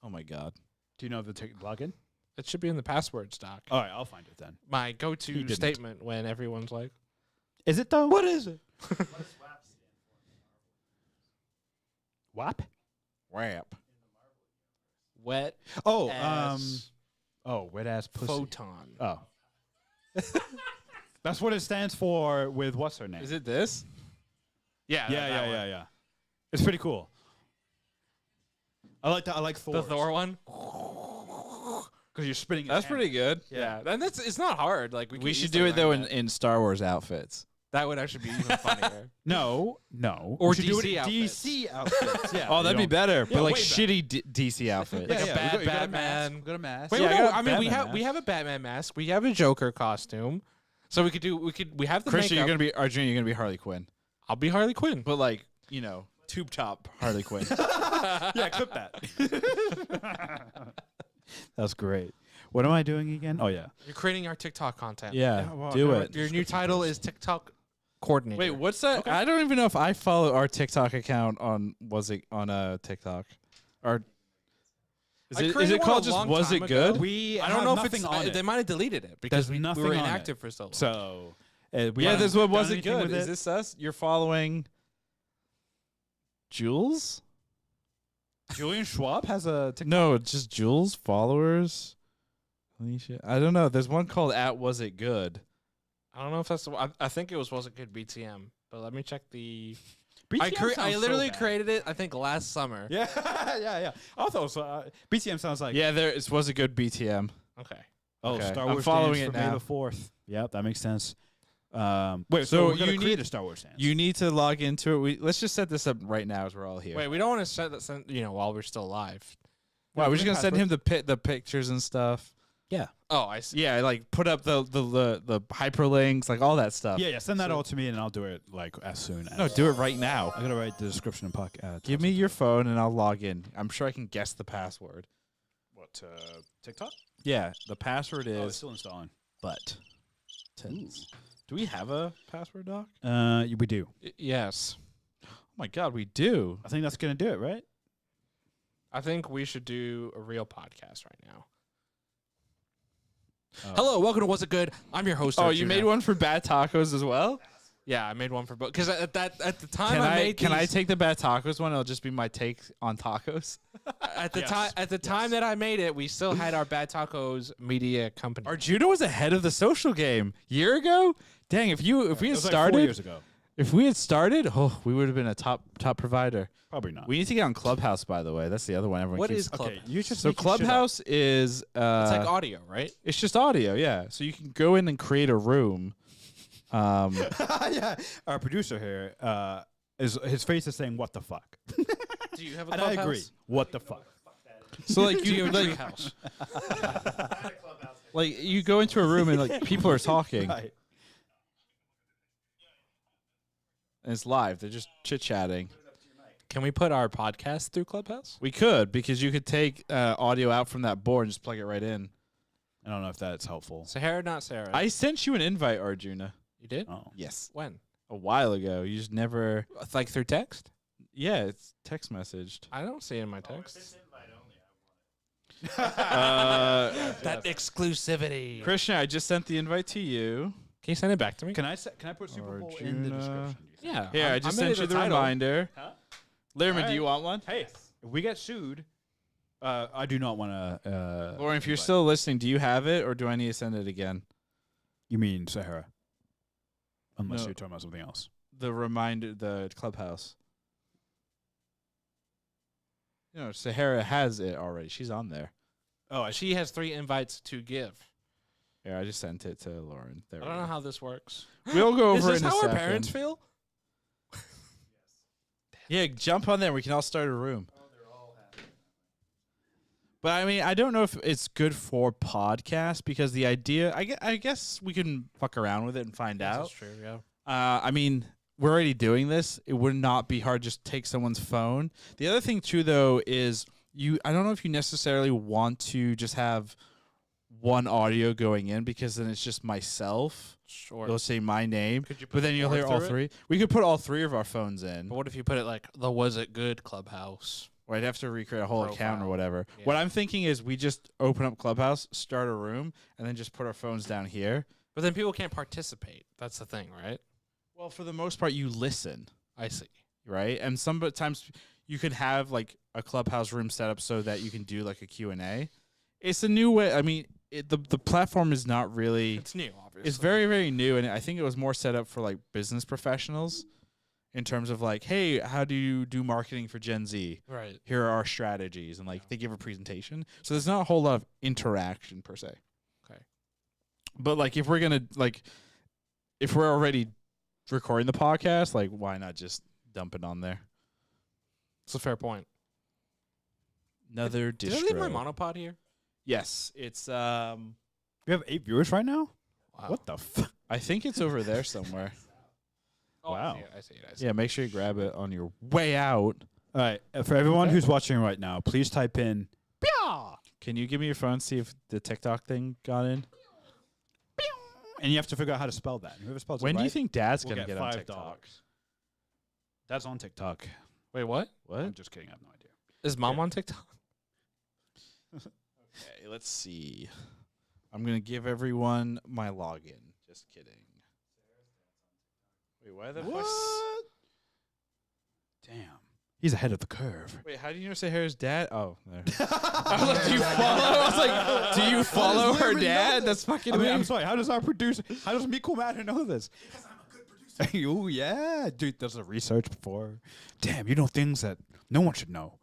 Oh my god. Do you know the login? It should be in the password stock. All right, I'll find it then. My He go-to didn't. statement when everyone's like, Is it though? "What is it?" WAP? WAP. Wet Oh, as wet ass pussy. photon. Oh. That's what it stands for with what's her name? Is it this? Yeah, Yeah. It's pretty cool. I like that. I like Thor. The Thor one. Because you're spinning. his That's hand. pretty good. Yeah, and it's not hard. Like We could should easily do it though learn in Star Wars outfits. that would actually be even funnier. No. Or We should do it DC in outfits. DC outfits. Yeah. Oh, that'd be better. Yeah, but like way shitty DC outfits. Like a bad we got a Batman. mask. We got a mask. Wait, Yeah, I no, got a I mean we Batman have a Batman mask. We have a Joker costume. So we have the Christian, makeup. you're gonna be Arjun. You're gonna be Harley Quinn, I'll be Harley Quinn. but like tube top Harley Quinn. Yeah, clip that. That's great. What am I doing again? Oh yeah. You're creating our TikTok content. Yeah, well, do no, it. Your new title is TikTok coordinator. Wait, what's that? I don't even know if I follow our TikTok account on TikTok, or I is created it one called a just long Was time It ago. Good? We I don't know if nothing it's on it. they might have deleted it because There's we nothing were on it. inactive for so long. So Yeah, this one Was It anything Good? with Is it? this us? You're following Jules? Julian Schwab has a TikTok. No, it's just Jules followers. Alicia, I don't know. There's one called @Was It Good. I don't know if that's the one. I think it was it good BTM, but let me check the. BTM I sounds so literally bad. created it. I think last summer. Yeah, yeah. I thought so. BTM sounds like Yeah, there it Was It Good BTM. Okay. Oh, Okay. Star I'm Wars following dance it for May now. the 4th. Yep, that makes sense. Wait, So so we gotta you create need- a Star Wars dance. You need to log into it. Let's just set this up right now as we're all here. Wait, we don't want to set that. While we're still live. Wow, we're just we gonna have send him the pictures and stuff. Oh, I see. Yeah, like put up the hyperlinks, like all that stuff. yeah, send that all to me and I'll do it like as soon as. No, do it right now. I gotta write the description and podcast. Give me your phone and I'll log in. I'm sure I can guess the password. what TikTok? Yeah, the password Oh, it's is still installing. but. Do we have a password doc? We do. Yes. Oh my god, we do. I think that's gonna do it, right? I think we should do a real podcast right now. Oh. Hello, welcome to What's It Good? I'm your host. Oh, Arjuna. you made one for bad tacos as well? Yeah, I made one for both. Because at the time Can I I made can I these- take the bad tacos one? It'll just be my take on tacos. at the Yes. time that I made it, we still had our Bad Tacos media company. Arjuna was ahead of the social game year ago. Dang, if we had It was like 4 started, years ago. if we had started, we would have been a top provider. Probably not. We need to get on Clubhouse, by the way. That's the other one everyone What keeps. is Clubhouse? okay, you just So Clubhouse is It's like audio, right? it's just audio, yeah. So you can go in and create a room. yeah, our producer here is his face is saying what the fuck, Do you have a and Clubhouse? I agree. What the fuck? So like Do you you have a like Treehouse? like you go into a room and like people are talking Right. and it's live. They're just chit chatting. Can we put our podcast through Clubhouse? We could, because you could take audio out from that board and just plug it right in. I don't know if that's helpful. Sahara, not Sarah. I sent you an invite, Arjuna. You did? Oh. Yes. When? A while ago. You just never. Like through text? Yeah, it's text messaged. I don't see it in my Oh, if text. it's invite only, I want it. That exclusivity. Christian, I just sent the invite to you. Can you send it back to me? Can I put Super Bowl in the Arjuna. description? do you think? Yeah. Here, I just sent you the reminder. Huh? Lerman, do Alright. you want one? Hey, if we get sued, I do not want to. Lauren, if you're still listening, do you have it, or do I need to send it again? You mean Sahara? Unless No. you're talking about something else. The reminder, the Clubhouse. You know, Sahara has it already. She's on there. Oh, She has 3 invites to give. Yeah, I just sent it to Lauren. There I we don't know go. how this works. We'll go Is over this in a how our second. parents feel? Yeah, jump on there. We can all start a room. Oh, they're all happy. But I mean, I don't know if it's good for podcasts, because the idea, I guess we can fuck around with it and find out. That's true, yeah. I mean, we're already doing this. It would not be hard just take someone's phone. The other thing too, though, is I don't know if you necessarily want to just have one audio going in, because then it's just myself. Sure. It'll say my name, Could you put but then you'll hear all through it? 3. We could put all 3 of our phones in. But what if you put it like the Was It Good Clubhouse? Or I'd have to recreate a whole account or Profile. whatever. Yeah. What I'm thinking is we just open up Clubhouse, start a room, and then just put our phones down here. But then people can't participate. That's the thing, right? Well, for the most part, you listen, I see. right? And sometimes you could have like a Clubhouse room set up so that you can do like a Q&A. It's a new way. I mean, the platform is not really. It's new, obviously. It's very, very new, and I think it was more set up for like business professionals, in terms of like, hey, how do you do marketing for Gen Z? right. Here are our strategies, and like they give a presentation. So there's not a whole lot of interaction per se. Okay. But like if we're already recording the podcast, like why not just dump it on there? It's a fair point. Another Did I leave my monopod here? Yes, it's We have 8 viewers right now. Wow. What the f? I think it's over there somewhere. Oh, Wow. I see it. Yeah, make sure you grab it on your way out. All right, for everyone who's watching right now, please type in. Can you give me your phone, see if the TikTok thing got in? And you have to figure out how to spell that. Whoever spells When it do you right think Dad's will gonna get on $5. TikTok? That's on TikTok. Wait, what? What? I'm just kidding. I have no idea. Is Mom on TikTok? Okay, let's see. I'm gonna give everyone my login. Just kidding. Wait, why the fuck? Damn. He's ahead of the curve. Wait, how do you know Sahara's dad? Oh, there. I was like, do you follow? I was like, do you follow her Lerman know dad? this? That's fucking I mean, weird. I'm sorry. How does Miko Matter know this? Because I'm a good producer. Oh, yeah. Dude, does the research before. Damn, you know things that no one should know.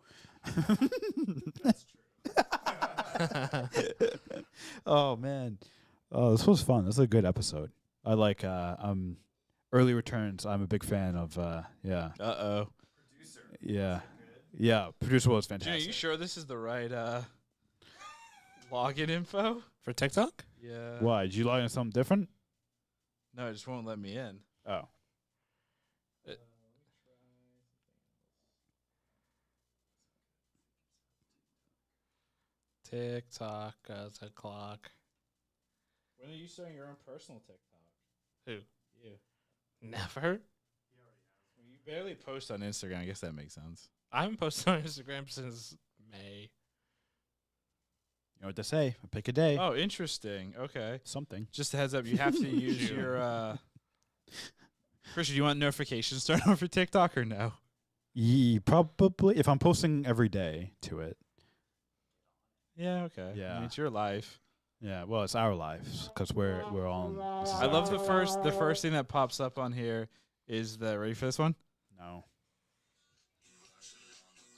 That's true. Oh, man. Oh, this was fun. This is a good episode. I like early returns. I'm a big fan of, yeah. Uh-oh. Yeah. Yeah. Producer was Gina, fantastic. you sure this is the right login info? For TikTok? Yeah. Why? Did you log in something different? No, it just won't let me in. Oh. TikTok as a clock. When are you starting your own personal TikTok? Who? You. Never. You barely post on Instagram. I guess that makes sense. I haven't posted on Instagram since May. You know what they say? Pick a day. Oh, interesting. Okay. Something. Just a heads up, you have to use your Christian, do you want notifications turned on for TikTok or no? Probably. If I'm posting every day to it. Yeah, okay. I Yeah. mean, it's your life. Yeah. Well, it's our lives because we're on. This is I love our- the first thing that pops up on here is the ready for this one? No.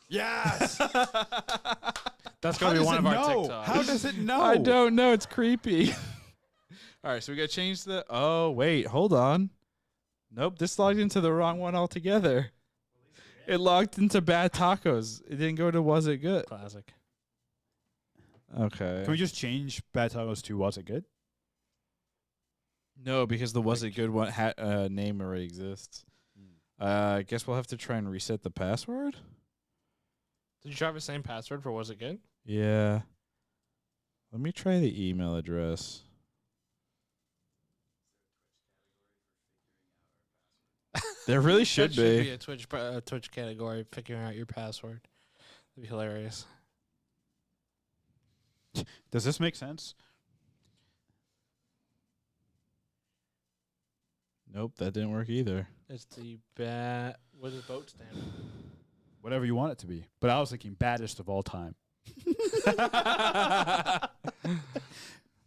Yes. That's How gonna be does one it of our know? TikToks. How does it know? I don't know. It's creepy. All right, so we got to change the. Oh, wait. Hold on. Nope. This logged into the wrong one altogether. It logged into Bad Tacos. It didn't go to Was It Good? Classic. Okay. Can we just change Bad Tacos to Was It Good? No, because the Was It Good one name already exists. I guess we'll have to try and reset the password. Did you try the same password for Was It Good? Yeah. Let me try the email address. There really should That be. Should be a Twitch category, figuring out your password. That'd be hilarious. Does this make sense? Nope, that didn't work either. It's the what does boat stand for? Whatever you want it to be. But I was thinking baddest of all time.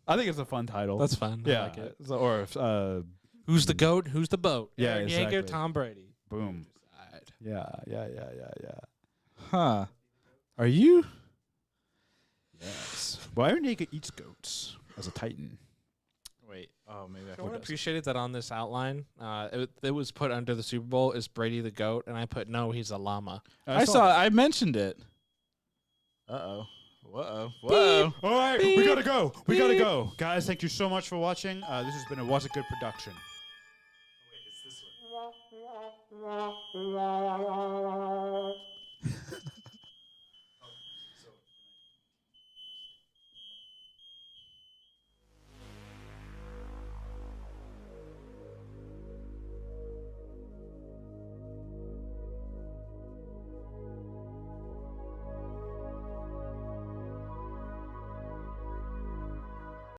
I think it's a fun title. That's fun. yeah. I like it. Or Who's the goat? Who's the boat? Yeah, Aaron Yeager, exactly. Tom Brady. boom. Decide. Yeah. Huh. Are you? Yes. Well, Aaron Yeager eats goats as a Titan. Wait. Oh, maybe I I appreciated that on this outline. It was put under the Super Bowl. Is Brady the GOAT? And I put no, he's a llama. I saw. I mentioned it. Whoa. All right, we gotta go. We gotta go, guys. Thank you so much for watching. This has been a Was It Good production. Wait, it's this one.